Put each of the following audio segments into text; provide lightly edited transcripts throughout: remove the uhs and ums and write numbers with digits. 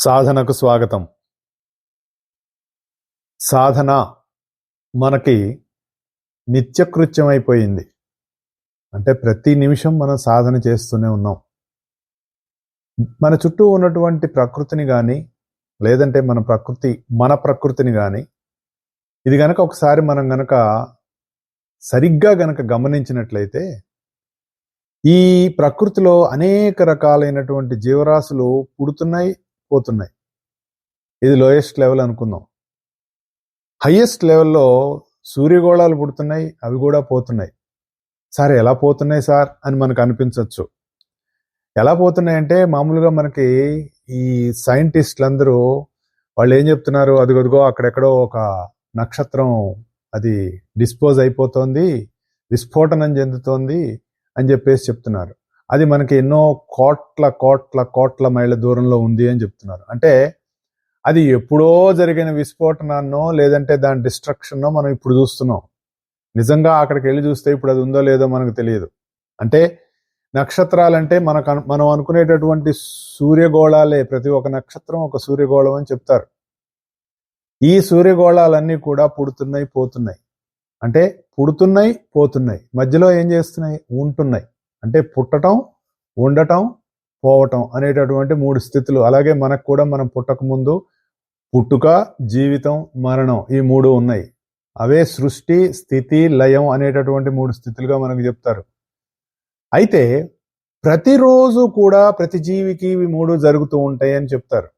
సాధనకు స్వాగతం. సాధన మనకి నిత్యకృత్యమైపోయింది. అంటే ప్రతి నిమిషం మనం సాధన చేస్తూనే ఉన్నాం. మన చుట్టూ ఉన్నటువంటి ప్రకృతిని కానీ, లేదంటే మన ప్రకృతిని కానీ, ఇది గనక ఒకసారి మనం గనక సరిగ్గా గనక గమనించినట్లయితే, ఈ ప్రకృతిలో అనేక రకాలైనటువంటి జీవరాశులు పుడుతున్నాయి, పోతున్నాయి. ఇది లోయెస్ట్ లెవెల్ అనుకుందాం. హైయెస్ట్ లెవెల్లో సూర్యగోళాలు పుడుతున్నాయి, అవి కూడా పోతున్నాయి. సార్ ఎలా పోతున్నాయి సార్ అని మనకు అనిపించవచ్చు. ఎలా పోతున్నాయంటే మామూలుగా మనకి ఈ సైంటిస్టులు అందరూ వాళ్ళు ఏం చెప్తున్నారు, అదిగో అక్కడెక్కడో ఒక నక్షత్రం అది డిస్పోజ్ అయిపోతోంది, విస్ఫోటనం చెందుతోంది అని చెప్పేసి చెప్తున్నారు. అది మనకి ఎన్నో కోట్ల కోట్ల కోట్ల మైళ్ళ దూరంలో ఉంది అని చెప్తున్నారు. అంటే అది ఎప్పుడో జరిగిన విస్ఫోటనాన్నో లేదంటే దాని డిస్ట్రక్షన్నో మనం ఇప్పుడు చూస్తున్నాం. నిజంగా అక్కడికి వెళ్ళి చూస్తే ఇప్పుడు అది ఉందో లేదో మనకు తెలియదు. అంటే నక్షత్రాలంటే మనం అనుకునేటటువంటి సూర్యగోళాలే. ప్రతి ఒక్క నక్షత్రం ఒక సూర్యగోళం అని చెప్తారు. ఈ సూర్యగోళాలన్నీ కూడా పుడుతున్నాయి, పోతున్నాయి. అంటే పుడుతున్నాయి, పోతున్నాయి. మధ్యలో ఏం చేస్తున్నాయి? ఉంటున్నాయి. అంటే పుట్టటం, ఉండటం, పోవటం అనేటటువంటి 3 స్థితులు. అలాగే మనకు కూడా మనం పుట్టక ముందు పుట్టుక, జీవితం, మరణం ఈ 3 ఉన్నాయి. అవే సృష్టి, స్థితి, లయం అనేటటువంటి 3 స్థితులుగా మనకు చెప్తారు. అయితే ప్రతిరోజు కూడా ప్రతి జీవికి ఇవి 3 జరుగుతూ ఉంటాయి అని చెప్తారు.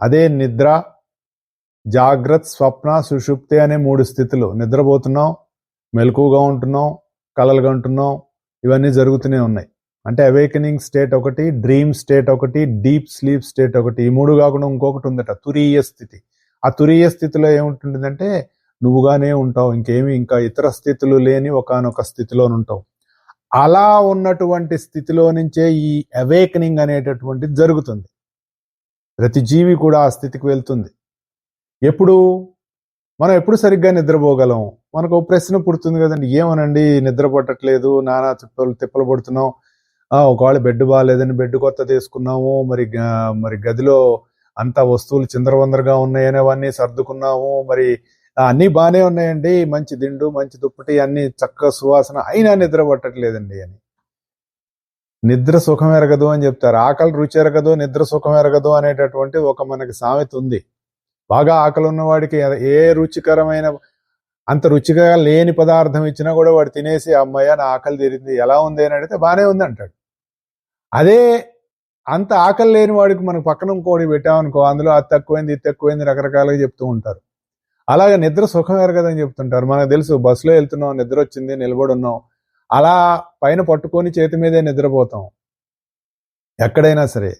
అదే నిద్ర, జాగ్రత్త, స్వప్న, సుషుప్తి అనే 3 స్థితులు. నిద్రపోతున్నాం, మెలకువగా ఉంటున్నాం, కలలు కంటున్నాం, ఇవన్నీ జరుగుతూనే ఉన్నాయి. అంటే అవేకనింగ్ స్టేట్ ఒకటి, డ్రీమ్ స్టేట్ ఒకటి, డీప్ స్లీప్ స్టేట్ ఒకటి. ఈ 3 కాకుండా ఇంకొకటి ఉందట, తురీయ స్థితి. ఆ తురీయ స్థితిలో ఏముంటుందంటే నువ్వుగానే ఉంటావు, ఇంకా ఇతర స్థితులు లేని ఒకానొక స్థితిలో ఉంటావు. అలా ఉన్నటువంటి స్థితిలో నుంచే ఈ అవేకనింగ్ అనేటటువంటిది జరుగుతుంది. ప్రతి జీవి కూడా ఆ స్థితికి వెళ్తుంది. మనం ఎప్పుడు సరిగ్గా నిద్రపోగలం? మనకు ప్రశ్న పుడుతుంది కదండి, ఏమోనండి నిద్ర పట్టట్లేదు, నానా తిప్పలు పడుతున్నాం, ఒకవేళ బెడ్ బాగాలేదని బెడ్ కొత్త తీసుకున్నాము, మరి గదిలో అంత వస్తువులు చిందరవందరగా ఉన్నాయని అవన్నీ సర్దుకున్నాము, మరి అన్నీ బాగానే ఉన్నాయండి, మంచి దిండు, మంచి దుప్పటి, అన్ని చక్కగా సువాసన, అయినా నిద్ర పట్టట్లేదండి అని. నిద్ర సుఖం ఎరగదు అని చెప్తారు. ఆకలి రుచి ఎరగదు, నిద్ర సుఖం ఎరగదు అనేటటువంటి ఒక మనకి సామెత ఉంది. బాగా ఆకలి ఉన్నవాడికి ఏ రుచికరమైన, అంత రుచిగా లేని పదార్థం ఇచ్చినా కూడా వాడు తినేసి అమ్మయ్య నా ఆకలి తీరింది, ఎలా ఉంది అని అడిగితే బాగానే ఉంది అంటాడు. అదే అంత ఆకలి లేని వాడికి మనకు పక్కన ఇంకోటి పెట్టామనుకో, అందులో అది తక్కువైంది, ఇది తక్కువైంది రకరకాలుగా చెప్తూ ఉంటారు. అలాగే నిద్ర సుఖం ఎరగదని చెప్తుంటారు. మనకు తెలుసు, బస్సులో వెళ్తున్నాం, నిద్ర వచ్చింది, నిలబడి ఉన్నాం, అలా పైన పట్టుకొని చేతి మీదే నిద్రపోతాం. ఎక్కడైనా సరే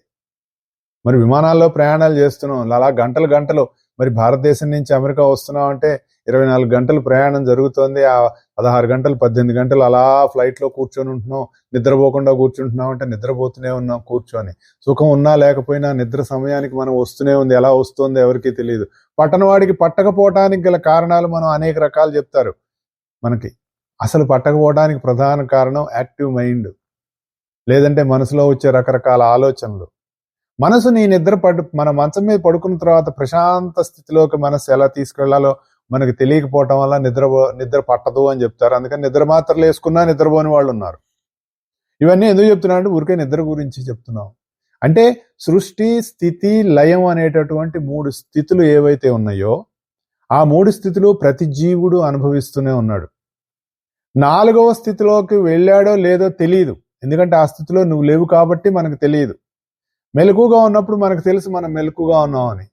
మరి విమానాల్లో ప్రయాణాలు చేస్తున్నాం, అలా గంటలు మరి భారతదేశం నుంచి అమెరికా వస్తున్నాం అంటే 24 గంటలు ప్రయాణం జరుగుతోంది. ఆ 16 గంటలు 18 గంటలు అలా ఫ్లైట్లో కూర్చొని ఉంటున్నాం, నిద్రపోకుండా కూర్చుంటున్నాం. అంటే నిద్రపోతూనే ఉన్నాం కూర్చొని. సుఖం ఉన్నా లేకపోయినా నిద్ర సమయానికి మనం వస్తూనే ఉంది. ఎలా వస్తుందో ఎవరికీ తెలియదు. పట్టణవాడికి పట్టకపోవటానికి గల కారణాలు మనం అనేక రకాలు చెప్తారు. మనకి అసలు పట్టకపోవడానికి ప్రధాన కారణం యాక్టివ్ మైండ్, లేదంటే మనసులో వచ్చే రకరకాల ఆలోచనలు. మనసుని మన మంచం మీద పడుకున్న తర్వాత ప్రశాంత స్థితిలోకి మనసు ఎలా తీసుకెళ్లాలో మనకు తెలియకపోవటం వల్ల నిద్ర పట్టదు అని చెప్తారు. అందుకని నిద్ర మాత్రలు వేసుకున్నా నిద్రపోని వాళ్ళు ఉన్నారు. ఇవన్నీ ఎందుకు చెప్తున్నా అంటే ఊరికే నిద్ర గురించి చెప్తున్నాం. అంటే సృష్టి, స్థితి, లయం అనేటటువంటి 3 స్థితులు ఏవైతే ఉన్నాయో ఆ 3 స్థితులు ప్రతి జీవుడు అనుభవిస్తూనే ఉన్నాడు. 4వ స్థితిలోకి వెళ్ళాడో లేదో తెలియదు. ఎందుకంటే ఆ స్థితిలో నువ్వు లేవు కాబట్టి మనకు తెలియదు. మెలకుగా ఉన్నప్పుడు మనకు తెలుసు మనం మెలకుగా ఉన్నామని.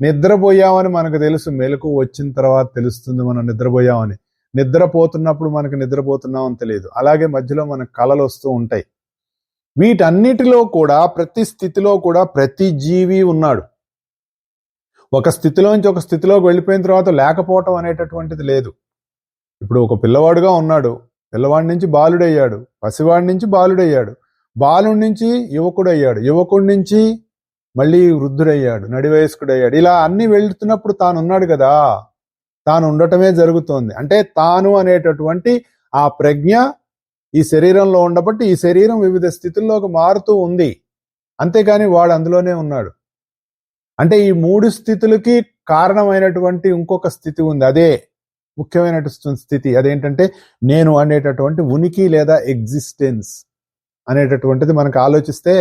నిద్రపోయామని మనకు తెలుసు, మెలకు వచ్చిన తర్వాత తెలుస్తుంది మనం నిద్రపోయామని. నిద్రపోతున్నప్పుడు మనకు నిద్రపోతున్నామని తెలియదు. అలాగే మధ్యలో మనకు కలలు వస్తూ ఉంటాయి. వీటన్నిటిలో కూడా ప్రతి స్థితిలో కూడా ప్రతి జీవి ఉన్నాడు. ఒక స్థితిలోంచి ఒక స్థితిలోకి వెళ్ళిపోయిన తర్వాత లేకపోవటం అనేటటువంటిది లేదు. ఇప్పుడు ఒక పిల్లవాడుగా ఉన్నాడు, పిల్లవాడి నుంచి బాలుడయ్యాడు, పసివాడి నుంచి బాలుడయ్యాడు, బాలుడి నుంచి యువకుడయ్యాడు, యువకుడి నుంచి మళ్ళీ వృద్ధుడయ్యాడు, నడివయస్కుడయ్యాడు. ఇలా అన్ని వెళ్తున్నప్పుడు తాను ఉన్నాడు కదా, తాను ఉండటమే జరుగుతోంది. అంటే తాను అనేటటువంటి ఆ ప్రజ్ఞ ఈ శరీరంలో ఉండబట్టి ఈ శరీరం వివిధ స్థితుల్లోకి మారుతూ ఉంది. అంతేకాని వాడు అందులోనే ఉన్నాడు. అంటే ఈ 3 స్థితులకి కారణమైనటువంటి ఇంకొక స్థితి ఉంది. అదే ముఖ్యమైనటువంటి స్థితి. అదేంటంటే నేను అనేటటువంటి ఉనికి లేదా ఎగ్జిస్టెన్స్ అనేటటువంటిది మనకు ఆలోచిస్తే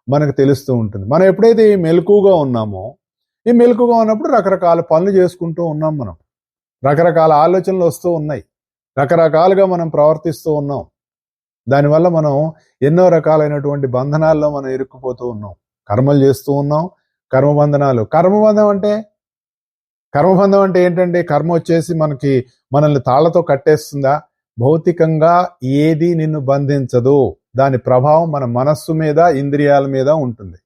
మనకు తెలుస్తూ ఉంటుంది. మనం ఎప్పుడైతే ఈ మెలకుగా ఉన్నామో, ఈ మెలకుగా ఉన్నప్పుడు రకరకాల పనులు చేసుకుంటూ ఉన్నాం. మనం రకరకాల ఆలోచనలు వస్తూ ఉన్నాయి, రకరకాలుగా మనం ప్రవర్తిస్తూ ఉన్నాం. దానివల్ల మనం ఎన్నో రకాలైనటువంటి బంధనాల్లో మనం ఇరుక్కుపోతూ ఉన్నాం. కర్మలు చేస్తూ ఉన్నాం, కర్మబంధనాలు. కర్మబంధం అంటే ఏంటంటే కర్మ వచ్చేసి మనల్ని తాళ్లతో కట్టేస్తుందా? భౌతికంగా ఏది నిన్ను బంధించదు. దాని ప్రభావం మన మనస్సు మీద, ఇంద్రియాల మీద ఉంటుంది.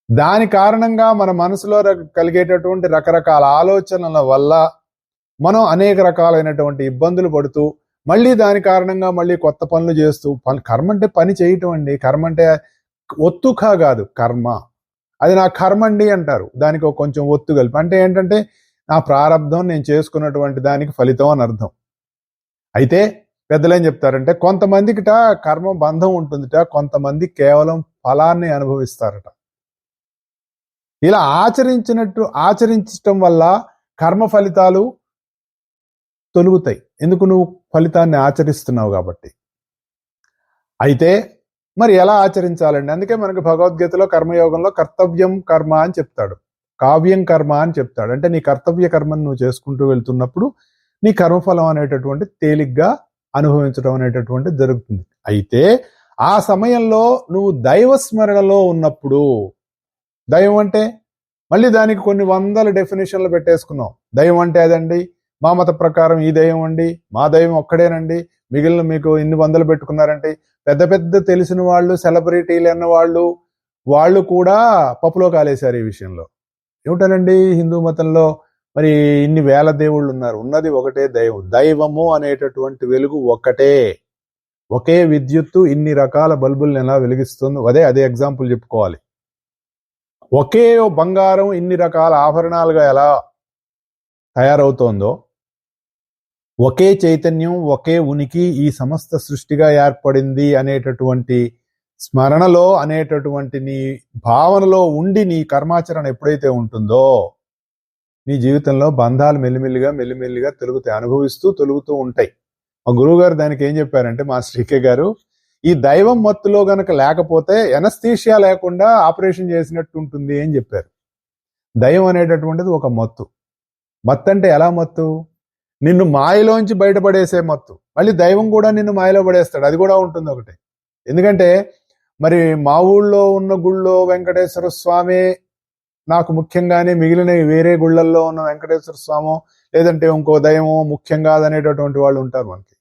దాని కారణంగా మన మనసులో కలిగేటటువంటి రకరకాల ఆలోచనల వల్ల మనం అనేక రకాలైనటువంటి ఇబ్బందులు పడుతూ మళ్ళీ దాని కారణంగా మళ్ళీ కొత్త పనులు చేస్తూ, కర్మ అంటే పని చేయటం అండి. కర్మ అంటే ఒత్తుగా కాదు కర్మ. అది నా కర్మ అండి అంటారు. దానికి కొంచెం ఒత్తు కలిపి, అంటే ఏంటంటే నా ప్రారంధం, నేను చేసుకున్నటువంటి దానికి ఫలితం అని అర్థం. అయితే పెద్దలు ఏం చెప్తారంటే కొంతమందికిట కర్మ బంధం ఉంటుందిట, కొంతమంది కేవలం ఫలాన్ని అనుభవిస్తారట. ఇలా ఆచరించటం వల్ల కర్మ ఫలితాలు తొలుగుతాయి. ఎందుకు? నువ్వు ఫలితాన్ని ఆచరిస్తున్నావు కాబట్టి. అయితే మరి ఎలా ఆచరించాలండి? అందుకే మనకి భగవద్గీతలో కర్మయోగంలో కర్తవ్యం కర్మ అని చెప్తాడు, కావ్యం కర్మ అని చెప్తాడు. అంటే నీ కర్తవ్య కర్మను నువ్వు చేసుకుంటూ వెళ్తున్నప్పుడు నీ కర్మఫలం అనేటటువంటి తేలిగ్గా అనుభవించడం అనేటటువంటి జరుగుతుంది. అయితే ఆ సమయంలో నువ్వు దైవ స్మరణలో ఉన్నప్పుడు, దైవం అంటే మళ్ళీ దానికి కొన్ని వందల డెఫినేషన్లు పెట్టేసుకున్నాం. దైవం అంటే అదండి, మా మత ప్రకారం ఈ దైవం అండి, మా దైవం ఒక్కడేనండి, మిగిలిన మీకు ఇన్ని వందలు పెట్టుకున్నారంటే పెద్ద పెద్ద తెలిసిన వాళ్ళు, సెలబ్రిటీలు అన్న వాళ్ళు కూడా పప్పులో కాలేశారు ఈ విషయంలో. ఏమిటనండి, హిందూ మతంలో మరి ఇన్ని వేల దేవుళ్ళు ఉన్నారు, ఉన్నది ఒకటే దైవం. దైవము అనేటటువంటి వెలుగు ఒక్కటే. ఒకే విద్యుత్తు ఇన్ని రకాల బల్బుల్ని ఎలా వెలిగిస్తుందో అదే ఎగ్జాంపుల్ చెప్పుకోవాలి. ఒకే బంగారం ఇన్ని రకాల ఆభరణాలుగా ఎలా తయారవుతోందో, ఒకే చైతన్యం, ఒకే ఉనికి ఈ సమస్త సృష్టిగా ఏర్పడింది అనేటటువంటి స్మరణలో, అనేటటువంటి నీ భావనలో ఉండి నీ కర్మాచరణ ఎప్పుడైతే ఉంటుందో నీ జీవితంలో బంధాలు మెల్లిమెల్లిగా తొలుగుతూ ఉంటాయి. మా గురువు గారు దానికి ఏం చెప్పారంటే, మా శ్రీకే గారు, ఈ దైవం మత్తులో గనక లేకపోతే ఎనస్థీషియా లేకుండా ఆపరేషన్ చేసినట్టు ఉంటుంది అని చెప్పారు. దైవం అనేటటువంటిది ఒక మత్తు. మత్తు అంటే ఎలా మత్తు? నిన్ను మాయలోంచి బయటపడేసే మత్తు. మళ్ళీ దైవం కూడా నిన్ను మాయలో పడేస్తాడు, అది కూడా ఉంటుంది ఒకటి. ఎందుకంటే మరి మా ఊళ్ళో ఉన్న గుళ్ళో వెంకటేశ్వర స్వామి నాకు ముఖ్యంగానే, మిగిలిన వేరే గుళ్ళల్లో ఉన్న వెంకటేశ్వర స్వామో లేదంటే ఇంకో దైవమో ముఖ్యం కాదనేటటువంటి వాళ్ళు ఉంటారు మనకి.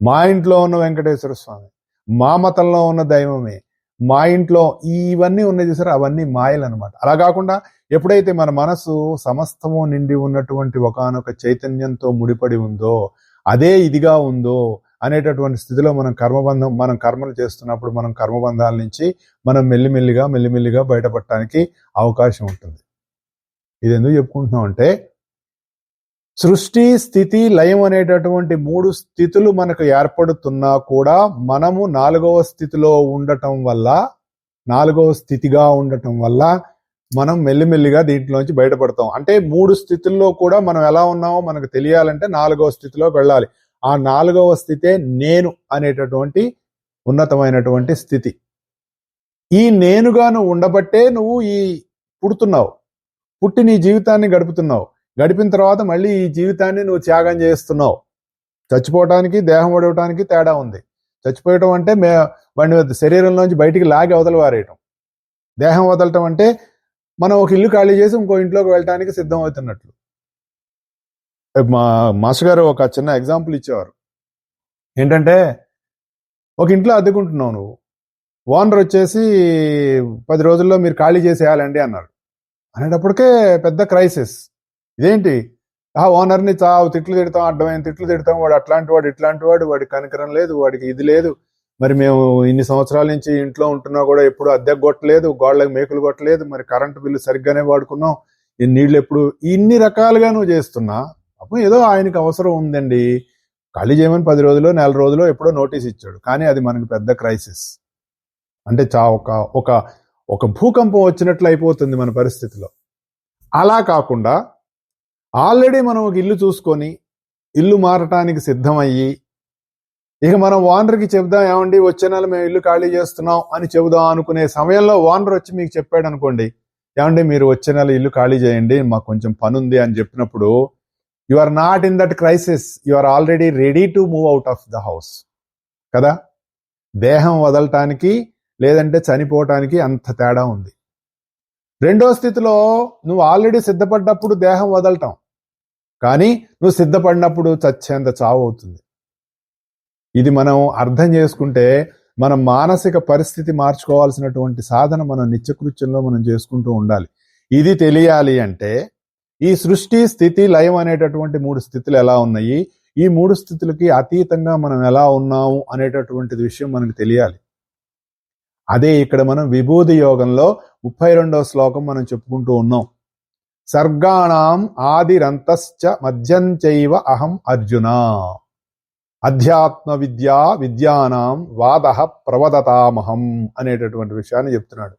మా ఇంట్లో ఉన్న వెంకటేశ్వర స్వామి, మా మతంలో ఉన్న దైవమే, మా ఇంట్లో ఇవన్నీ ఉన్నాయి చూసారా, అవన్నీ మాయలు అనమాట. అలా కాకుండా ఎప్పుడైతే మన మనసు సమస్తము నిండి ఉన్నటువంటి ఒకానొక చైతన్యంతో ముడిపడి ఉందో, అదే ఇదిగా ఉందో అనేటటువంటి స్థితిలో మనం కర్మలు చేస్తున్నప్పుడు మనం కర్మబంధాల నుంచి మనం మెల్లిమెల్లిగా బయటపడటానికి అవకాశం ఉంటుంది. ఇది ఎందుకు చెప్పుకుంటున్నాం అంటే, సృష్టి, స్థితి, లయం అనేటటువంటి 3 స్థితులు మనకు ఏర్పడుతున్నా కూడా మనము 4వ స్థితిలో ఉండటం వల్ల, 4వ స్థితిగా ఉండటం వల్ల మనం మెల్లిమెల్లిగా దీంట్లోంచి బయటపడతాం. అంటే 3 స్థితుల్లో కూడా మనం ఎలా ఉన్నామో మనకు తెలియాలంటే 4వ స్థితిలోకి వెళ్ళాలి. ఆ 4వ స్థితే నేను అనేటటువంటి ఉన్నతమైనటువంటి స్థితి. ఈ నేనుగా నువ్వు ఉండబట్టే నువ్వు పుడుతున్నావు, పుట్టి నీ జీవితాన్ని గడుపుతున్నావు. గడిపిన తర్వాత మళ్ళీ ఈ జీవితాన్ని నువ్వు త్యాగం చేస్తున్నావు. చచ్చిపోవటానికి, దేహం వడవటానికి తేడా ఉంది. చచ్చిపోయటం అంటే వాడిని శరీరంలోంచి బయటికి లాగి అవతల వారేయటం. దేహం వదలటం అంటే మనం ఒక ఇల్లు ఖాళీ చేసి ఇంకో ఇంట్లోకి వెళ్ళటానికి సిద్ధం అవుతున్నట్లు. మా మాస్టర్ గారు ఒక చిన్న ఎగ్జాంపుల్ ఇచ్చేవారు. ఏంటంటే, ఒక ఇంట్లో అద్దెకుంటున్నావు నువ్వు, ఓనర్ వచ్చేసి 10 రోజుల్లో మీరు ఖాళీ చేసేయాలండి అన్నారు. అనేటప్పటికే పెద్ద క్రైసిస్. ఇదేంటి, ఓనర్ని తిట్లు తిడతాం, అడ్డమైన తిట్లు తిడతాం, వాడు అట్లాంటి వాడు ఇట్లాంటి వాడు, వాడికి కనికరం లేదు, వాడికి ఇది లేదు, మరి మేము ఇన్ని సంవత్సరాల నుంచి ఇంట్లో ఉంటున్నా కూడా ఎప్పుడు అద్దెకు కొట్టలేదు, గోడలకు మేకులు కొట్టలేదు, మరి కరెంటు బిల్లు సరిగ్గానే వాడుకున్నాం, ఈ నీళ్ళు ఎప్పుడు, ఇన్ని రకాలుగా నువ్వు చేస్తున్నా అప్పుడు ఏదో ఆయనకి అవసరం ఉందండి, ఖాళీ చేయమని 10 రోజులు, నెల రోజులు ఎప్పుడో నోటీస్ ఇచ్చాడు. కానీ అది మనకి పెద్ద క్రైసిస్. అంటే ఒక భూకంపం వచ్చినట్లు అయిపోతుంది మన పరిస్థితిలో. అలా కాకుండా ఆల్రెడీ మనం ఒక ఇల్లు చూసుకొని ఇల్లు మారటానికి సిద్ధమయ్యి ఇక మనం ఓనర్కి చెప్దాం, ఏమండి వచ్చే నెల మేము ఇల్లు ఖాళీ చేస్తున్నాం అని చెబుదాం అనుకునే సమయంలో ఓనర్ వచ్చి మీకు చెప్పాడు అనుకోండి, ఏమండి మీరు వచ్చే నెల ఇల్లు ఖాళీ చేయండి, మాకు కొంచెం పని ఉంది అని చెప్పినప్పుడు you are not in that crisis, you are already ready to move out of the house కదా. దేహం వదలటానికి లేదంటే చనిపోవటానికి అంత తేడా ఉంది. రెండో స్థితిలో నువ్వు ఆల్రెడీ సిద్ధపడ్డప్పుడు దేహం వదలటం, కానీ నువ్వు సిద్ధపడినప్పుడు చచ్చేంత చావు అవుతుంది. ఇది మనం అర్థం చేసుకుంటే మన మానసిక పరిస్థితి మార్చుకోవాల్సినటువంటి సాధన మనం నిత్యకృత్యంలో మనం చేసుకుంటూ ఉండాలి. ఇది తెలియాలి అంటే ఈ సృష్టి స్థితి లయం అనేటటువంటి 3 స్థితులు ఎలా ఉన్నాయి, ఈ 3 స్థితులకి అతీతంగా మనం ఎలా ఉన్నాము అనేటటువంటి విషయం మనకు తెలియాలి. అదే ఇక్కడ మనం విభూతి యోగంలో 32వ శ్లోకం మనం చెప్పుకుంటూ ఉన్నాం. సర్గాణం ఆదిరంతశ్చ మధ్యంచైవ అహం అర్జున అధ్యాత్మ విద్యా విద్యానాం వాదః ప్రవదతామహం అనేటటువంటి విషయాన్ని చెప్తున్నాడు.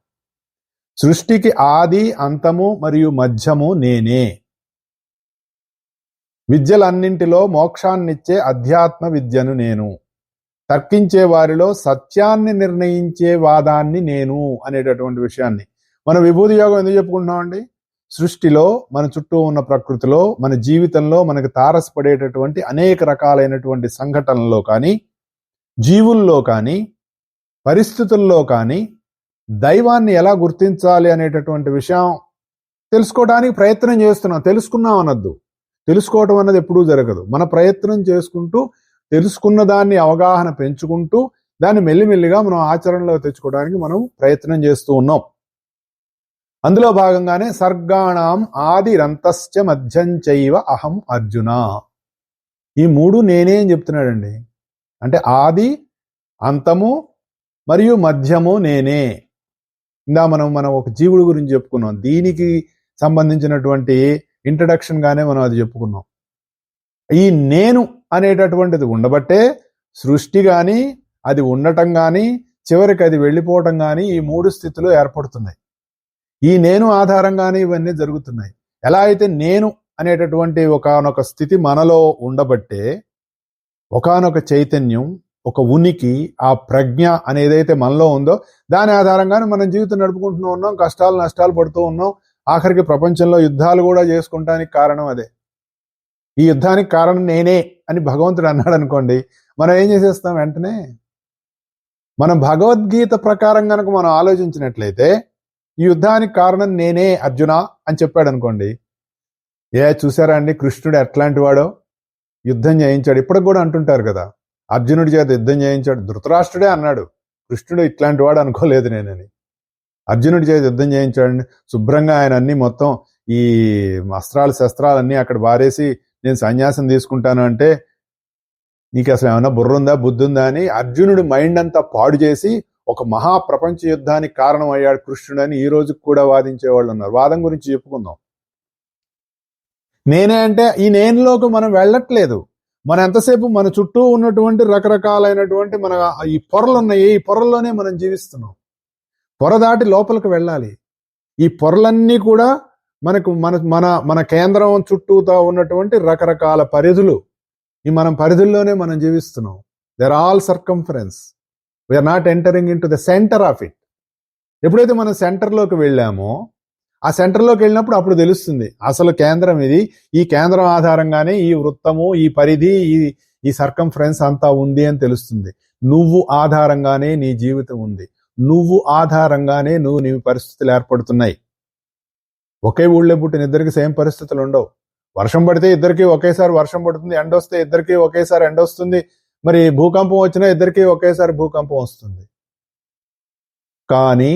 సృష్టికి ఆది అంతము మరియు మధ్యము నేనే. విద్యలన్నింటిలో మోక్షాన్నిచ్చే అధ్యాత్మ విద్యను నేను. తర్కించే వారిలో సత్యాన్ని నిర్ణయించే వాదాన్ని నేను అనేటటువంటి విషయాన్ని మన విభూతి యోగం ఎందుకు చెప్పుకుంటున్నామండి? సృష్టిలో, మన చుట్టూ ఉన్న ప్రకృతిలో, మన జీవితంలో మనకు తారసపడేటటువంటి అనేక రకాలైనటువంటి సంఘటనల్లో కానీ, జీవుల్లో కానీ, పరిస్థితుల్లో కానీ దైవాన్ని ఎలా గుర్తించాలి అనేటటువంటి విషయం తెలుసుకోవడానికి ప్రయత్నం చేస్తున్నాం. తెలుసుకున్నాం అనొద్దు, తెలుసుకోవటం అన్నది ఎప్పుడూ జరగదు. మన ప్రయత్నం చేసుకుంటూ తెలుసుకున్న దాన్ని అవగాహన పెంచుకుంటూ దాన్ని మెల్లిమెల్లిగా మనం ఆచరణలో తెచ్చుకోవడానికి మనం ప్రయత్నం చేస్తూ ఉన్నాం. అందులో భాగంగానే సర్గాణం ఆదిరంతశ్చ మధ్యంచైవ అహం అర్జున. ఈ 3 నేనే అని చెప్తున్నాడండి. అంటే ఆది, అంతము మరియు మధ్యము నేనే. ఇందా మనం ఒక జీవుడి గురించి చెప్పుకున్నాం, దీనికి సంబంధించినటువంటి ఇంట్రడక్షన్ గానే మనం అది చెప్పుకున్నాం. ఈ నేను అనేటటువంటిది ఉండబట్టే సృష్టి గాని, అది ఉండటం గాని, చివరికి అది వెళ్ళిపోవటం గాని ఈ 3 స్థితులు ఏర్పడుతున్నాయి. ఈ నేను ఆధారంగానే ఇవన్నీ జరుగుతున్నాయి. ఎలా అయితే నేను అనేటటువంటి ఒకానొక స్థితి మనలో ఉండబట్టే ఒకానొక చైతన్యం, ఒక ఉనికి, ఆ ప్రజ్ఞ అనేదైతే మనలో ఉందో దాని ఆధారంగానే మనం జీవితం నడుపుకుంటూ ఉన్నాం, కష్టాలు నష్టాలు పడుతూ ఉన్నాం. ఆఖరికి ప్రపంచంలో యుద్ధాలు కూడా చేసుకుంటానికి కారణం అదే. ఈ యుద్ధానికి కారణం నేనే అని భగవంతుడు అన్నాడు అనుకోండి, మనం ఏం చేసేస్తాం? వెంటనే మనం భగవద్గీత ప్రకారం కనుక మనం ఆలోచించినట్లయితే ఈ యుద్ధానికి కారణం నేనే అర్జున అని చెప్పాడు అనుకోండి, చూసారా అండి కృష్ణుడు ఎట్లాంటి వాడో, యుద్ధం చేయించాడు. ఇప్పటికి కూడా అంటుంటారు కదా, అర్జునుడి చేత యుద్ధం చేయించాడు. ధృతరాష్ట్రుడే అన్నాడు, కృష్ణుడు ఇట్లాంటి వాడు అనుకోలేదు నేనని. అర్జునుడి చేత యుద్ధం చేయించాడు. శుభ్రంగా ఆయన అన్ని మొత్తం ఈ అస్త్రాలు శస్త్రాలన్నీ అక్కడ బారేసి నేను సన్యాసం తీసుకుంటాను అంటే నీకు అసలు ఏమన్నా బుర్ర ఉందా, బుద్ధి ఉందా అని అర్జునుడి మైండ్ అంతా పాడు చేసి ఒక మహాప్రపంచ యుద్ధానికి కారణం అయ్యాడు కృష్ణుడు అని ఈ రోజుకి కూడా వాదించే వాళ్ళు ఉన్నారు. వాదం గురించి చెప్పుకుందాం. నేనే అంటే ఈ నేనులోకి మనం వెళ్ళట్లేదు. మన ఎంతసేపు మన చుట్టూ ఉన్నటువంటి రకరకాలైనటువంటి మన ఈ పొరలు ఉన్నాయి, ఈ పొరల్లోనే మనం జీవిస్తున్నాం. పొర దాటి లోపలికి వెళ్ళాలి. ఈ పొరలన్నీ కూడా మనకు మన మన మన కేంద్రం చుట్టూతో ఉన్నటువంటి రకరకాల పరిధులు. ఈ మనం పరిధుల్లోనే మనం జీవిస్తున్నాం. There all circumference. We are not entering into the centre of it. ఎప్పుడైతే మనం సెంటర్లోకి వెళ్ళామో ఆ సెంటర్లోకి వెళ్ళినప్పుడు అప్పుడు తెలుస్తుంది అసలు కేంద్రం ఇది. ఈ కేంద్రం ఆధారంగానే ఈ వృత్తము, ఈ పరిధి, ఈ సర్కంఫరెన్స్ అంతా ఉంది అని తెలుస్తుంది. నువ్వు ఆధారంగానే నీ జీవితం ఉంది. నువ్వు ఆధారంగానే నీ పరిస్థితులు ఏర్పడుతున్నాయి. ఒకే ఊళ్ళో పుట్టిన ఇద్దరికి సేమ్ పరిస్థితులు ఉండవు. వర్షం పడితే ఇద్దరికి ఒకేసారి వర్షం పడుతుంది, ఎండ వస్తే ఇద్దరికి ఒకేసారి ఎండ వస్తుంది. మరి భూకంపం వచ్చినా ఇద్దరికి ఒకేసారి భూకంపం వస్తుంది. కానీ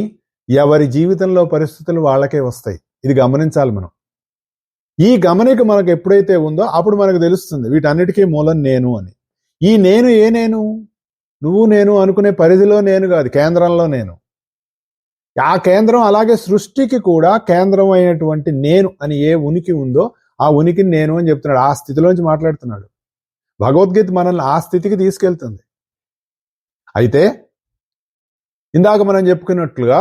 ఎవరి జీవితంలో పరిస్థితులు వాళ్ళకే వస్తాయి. ఇది గమనించాలి మనం. ఈ గమనిక మనకు ఎప్పుడైతే ఉందో అప్పుడు మనకు తెలుస్తుంది వీటన్నిటికీ మూలం నేను అని. ఈ నేను ఏ నేను? నువ్వు నేను అనుకునే పరిధిలో నేను కాదు, కేంద్రంలో నేను. ఆ కేంద్రం అలాగే సృష్టికి కూడా కేంద్రం అయినటువంటి నేను అని ఏ ఉనికి ఉందో ఆ ఉనికిని నేను అని చెప్తున్నాడు. ఆ స్థితిలోంచి మాట్లాడుతున్నాడు. భగవద్గీత మనల్ని ఆ స్థితికి తీసుకెళ్తుంది. అయితే ఇందాక మనం చెప్పుకున్నట్లుగా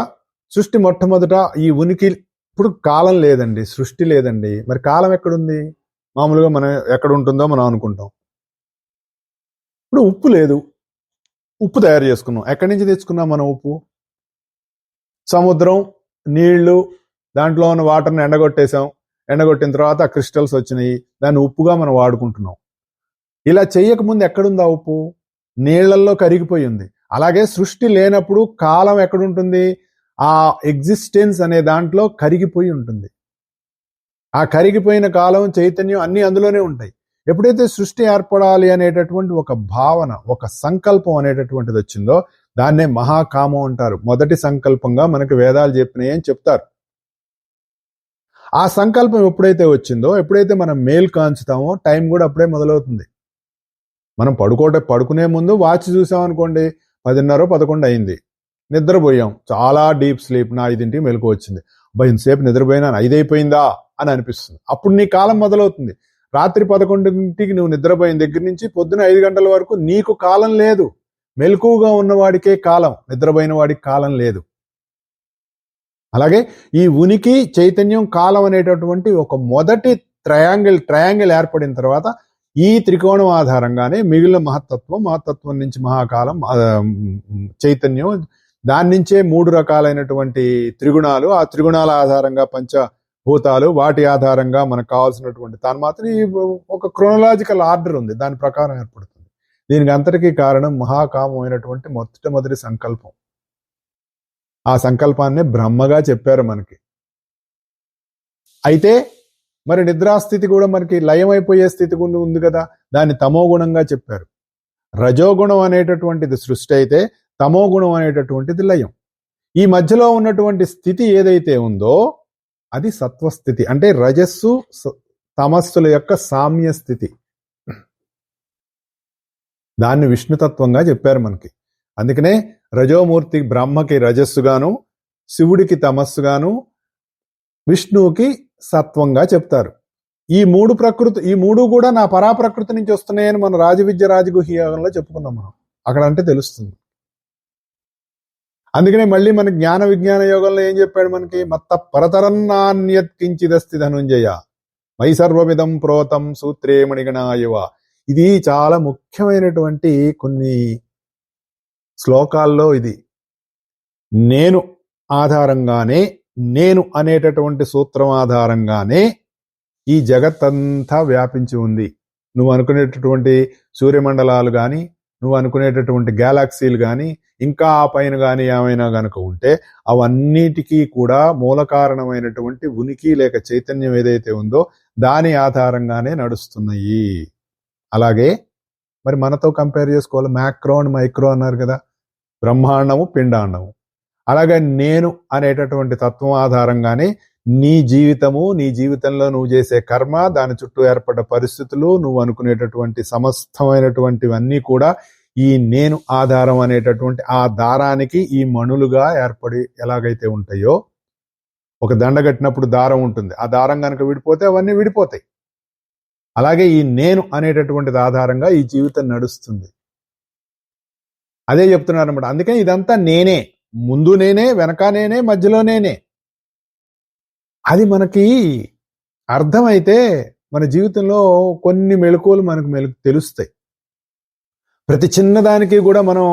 సృష్టి మొట్టమొదట ఈ ఉనికి, ఇప్పుడు కాలం లేదండి, సృష్టి లేదండి, మరి కాలం ఎక్కడుంది? మామూలుగా మనం ఎక్కడ ఉంటుందో మనం అనుకుంటాం. ఇప్పుడు ఉప్పు లేదు, ఉప్పు తయారు చేసుకున్నాం. ఎక్కడి నుంచి తెచ్చుకున్నాం మనం ఉప్పు? సముద్రం, నీళ్లు, దాంట్లో ఉన్న వాటర్ని ఎండగొట్టేసాం. ఎండగొట్టిన తర్వాత ఆ క్రిస్టల్స్ వచ్చినాయి, దాన్ని ఉప్పుగా మనం వాడుకుంటున్నాం. ఇలా చేయకముందు ఎక్కడుంది ఆ ఉప్పు? నీళ్లల్లో కరిగిపోయి ఉంది. అలాగే సృష్టి లేనప్పుడు కాలం ఎక్కడుంటుంది? ఆ ఎగ్జిస్టెన్స్ అనే దాంట్లో కరిగిపోయి ఉంటుంది. ఆ కరిగిపోయిన కాలం, చైతన్యం అన్ని అందులోనే ఉంటాయి. ఎప్పుడైతే సృష్టి ఏర్పడాలి అనేటటువంటి ఒక భావన, ఒక సంకల్పం అనేటటువంటిది వచ్చిందో దాన్నే మహాకామం అంటారు. మొదటి సంకల్పంగా మనకి వేదాలు చెప్పినాయి అని చెప్తారు. ఆ సంకల్పం ఎప్పుడైతే వచ్చిందో, ఎప్పుడైతే మనం మేలు కాంచుతామో టైం కూడా అప్పుడే మొదలవుతుంది. మనం పడుకునే ముందు వాచ్ చూసామనుకోండి, 10:30, 11 అయింది, నిద్రపోయాం, చాలా డీప్ స్లీప్, నా 5ంటికి మెలకు వచ్చింది, ఇంతసేపు నిద్రపోయినాను, 5 అయిపోయిందా అని అనిపిస్తుంది. అప్పుడు నీ కాలం మొదలవుతుంది. రాత్రి 11ంటికి నువ్వు నిద్రపోయిన దగ్గర నుంచి పొద్దున 5 గంటల వరకు నీకు కాలం లేదు. మెలకువగా ఉన్నవాడికే కాలం, నిద్రపోయిన వాడికి కాలం లేదు. అలాగే ఈ ఉనికి, చైతన్యం, కాలం అనేటటువంటి ఒక మొదటి ట్రయాంగిల్ ఏర్పడిన తర్వాత ఈ త్రికోణం ఆధారంగానే మిగిలిన మహత్తత్వం నుంచి మహాకాలం, చైతన్యం, దాని నుంచే 3 రకాలైనటువంటి త్రిగుణాలు, ఆ త్రిగుణాల ఆధారంగా పంచభూతాలు, వాటి ఆధారంగా మనకు కావాల్సినటువంటి మాత్రం ఈ ఒక క్రోనలాజికల్ ఆర్డర్ ఉంది, దాని ప్రకారం ఏర్పడుతుంది. దీనికి అంతటికీ కారణం మహాకామమైనటువంటి మొట్టమొదటి సంకల్పం. ఆ సంకల్పాన్ని బ్రహ్మగా చెప్పారు మనకి. అయితే మరి నిద్రాస్థితి కూడా మనకి లయమైపోయే స్థితి ఉంది కదా, దాన్ని తమోగుణంగా చెప్పారు. రజోగుణం అనేటటువంటిది సృష్టి అయితే, తమోగుణం అనేటటువంటిది లయం. ఈ మధ్యలో ఉన్నటువంటి స్థితి ఏదైతే ఉందో అది సత్వస్థితి, అంటే రజస్సు తమస్సుల యొక్క సామ్య స్థితి. దాన్ని విష్ణుతత్వంగా చెప్పారు మనకి. అందుకనే రజోమూర్తి బ్రహ్మకి రజస్సుగాను, శివుడికి తమస్సుగాను, విష్ణువుకి సత్వంగా చెప్తారు. ఈ మూడు కూడా నా పరాప్రకృతి నుంచి వస్తున్నాయని మనం రాజవిద్య రాజగుహ్య యోగంలో చెప్పుకున్నాం. మనం అక్కడ అంటే తెలుస్తుంది. అందుకనే మళ్ళీ మన జ్ఞాన విజ్ఞాన యోగంలో ఏం చెప్పాడు మనకి? మత్త పరతరన్నాన్యత్ కించిదస్తి ధనుంజయ మై సర్వవిధం ప్రోతం సూత్రే మణిగణాయువ. ఇది చాలా ముఖ్యమైనటువంటి కొన్ని శ్లోకాల్లో ఇది. నేను ఆధారంగానే, నేను అనేటటువంటి సూత్రం ఆధారంగానే ఈ జగత్తంతా వ్యాపించి ఉంది. నువ్వు అనుకునేటటువంటి సూర్యమండలాలు కానీ, నువ్వు అనుకునేటటువంటి గ్యాలాక్సీలు కానీ, ఇంకా ఆ పైన కానీ ఏమైనా గనుక ఉంటే అవన్నిటికీ కూడా మూల కారణమైనటువంటి ఉనికి లేక చైతన్యం ఏదైతే ఉందో దాని ఆధారంగానే నడుస్తున్నాయి. అలాగే మరి మనతో కంపేర్ చేసుకోవాలి, మ్యాక్రో అండ్ మైక్రో అన్నారు కదా, బ్రహ్మాండము, పిండాండము. అలాగే నేను అనేటటువంటి తత్వం ఆధారంగానే నీ జీవితము, నీ జీవితంలో నువ్వు చేసే కర్మ, దాని చుట్టూ ఏర్పడ్డ పరిస్థితులు, నువ్వు అనుకునేటటువంటి సమస్తమైనటువంటివన్నీ కూడా ఈ నేను ఆధారం అనేటటువంటి ఆ దారానికి ఈ మణులుగా ఏర్పడి ఎలాగైతే ఉంటాయో, ఒక దండ కట్టినప్పుడు దారం ఉంటుంది, ఆ దారం కనుక విడిపోతే అవన్నీ విడిపోతాయి. అలాగే ఈ నేను అనేటటువంటిది ఆధారంగా ఈ జీవితం నడుస్తుంది. అదే చెప్తున్నారు అన్నమాట. అందుకని ఇదంతా నేనే, ముందు నేనే, వెనక నేనే, మధ్యలో నేనే. అది మనకి అర్థమైతే మన జీవితంలో కొన్ని మెళకువలు మనకు తెలుస్తాయి. ప్రతి చిన్నదానికి కూడా మనం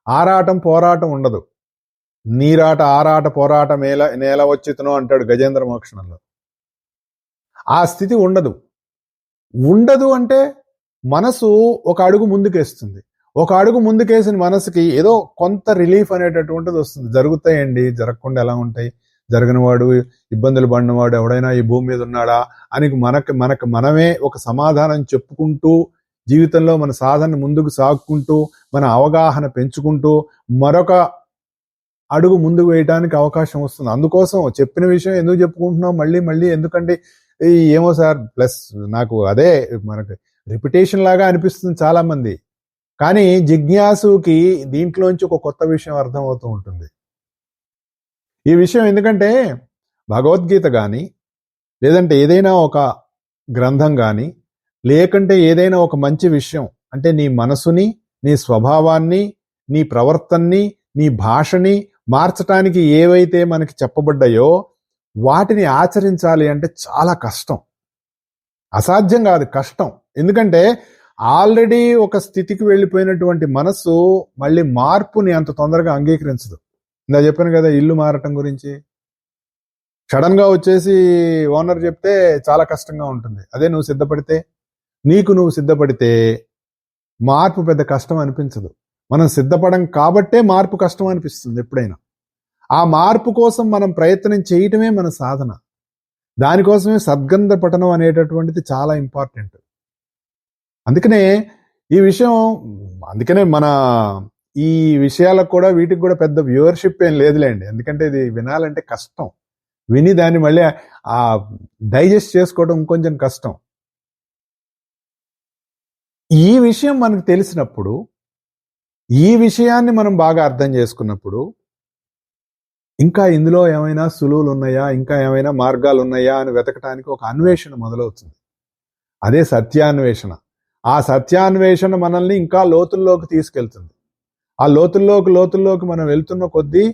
ఆరాటం పోరాటం ఉండదు. నీరాట ఆరాట పోరాట నేల వచ్చితను అంటాడు గజేంద్ర మోక్షణంలో. ఆ స్థితి ఉండదు అంటే మనసు ఒక అడుగు ముందుకేస్తుంది. ఒక అడుగు ముందుకేసిన మనసుకి ఏదో కొంత రిలీఫ్ అనేటటువంటిది వస్తుంది. జరుగుతాయండి, జరగకుండా ఎలా ఉంటాయి? జరగనివాడు, ఇబ్బందులు పడినవాడు ఎవడైనా ఈ భూమి మీద ఉన్నాడా అని మనమే ఒక సమాధానం చెప్పుకుంటూ జీవితంలో మన సాధన ముందుకు సాగుకుంటూ మన అవగాహన పెంచుకుంటూ మరొక అడుగు ముందుకు వేయడానికి అవకాశం వస్తుంది. అందుకోసం చెప్పిన విషయం ఎందుకు చెప్పుకుంటున్నాం మళ్ళీ ఎందుకంటే ఏమో సార్, ప్లస్ నాకు అదే మనకి రిపిటేషన్ లాగా అనిపిస్తుంది చాలా మంది. కానీ జిజ్ఞాసుకి దీంట్లోంచి ఒక కొత్త విషయం అర్థమవుతూ ఉంటుంది. ఈ విషయం ఎందుకంటే భగవద్గీత కానీ, లేదంటే ఏదైనా ఒక గ్రంథం కానీ, లేకంటే ఏదైనా ఒక మంచి విషయం అంటే నీ మనసుని, నీ స్వభావాన్ని, నీ ప్రవర్తనని, నీ భాషని మార్చటానికి ఏవైతే మనకి చెప్పబడ్డాయో వాటిని ఆచరించాలి అంటే చాలా కష్టం. అసాధ్యం కాదు, కష్టం. ఎందుకంటే ఆల్రెడీ ఒక స్థితికి వెళ్ళిపోయినటువంటి మనస్సు మళ్ళీ మార్పుని అంత తొందరగా అంగీకరించదు. ఇందా చెప్పాను కదా ఇల్లు మారటం గురించి. సడన్ గా వచ్చేసి ఓనర్ చెప్తే చాలా కష్టంగా ఉంటుంది. అదే నువ్వు సిద్ధపడితే, నువ్వు సిద్ధపడితే మార్పు పెద్ద కష్టం అనిపించదు. మనం సిద్ధపడం కాబట్టే మార్పు కష్టం అనిపిస్తుంది ఎప్పుడైనా. ఆ మార్పు కోసం మనం ప్రయత్నం చేయటమే మన సాధన. దానికోసమే సద్గంధ పఠనం అనేటటువంటిది చాలా ఇంపార్టెంట్. అందుకనే మన ఈ విషయాలకు కూడా వీటికి కూడా పెద్ద వ్యూవర్షిప్ ఏం లేదులేండి. ఎందుకంటే ఇది వినాలంటే కష్టం. విని దాన్ని మళ్ళీ డైజెస్ట్ చేసుకోవడం ఇంకొంచెం కష్టం. ఈ విషయం మనకు తెలిసినప్పుడు, ఈ విషయాన్ని మనం బాగా అర్థం చేసుకున్నప్పుడు ఇంకా ఇందులో ఏమైనా సులువులు ఉన్నాయా, ఇంకా ఏమైనా మార్గాలు ఉన్నాయా అని వెతకటానికి ఒక అన్వేషణ మొదలవుతుంది. అదే సత్యాన్వేషణ. ఆ సత్యాన్వేషణ మనల్ని ఇంకా లోతుల్లోకి తీసుకెళ్తుంది. ఆ లోతుల్లోకి మనం వెళ్తున్న కొద్దీ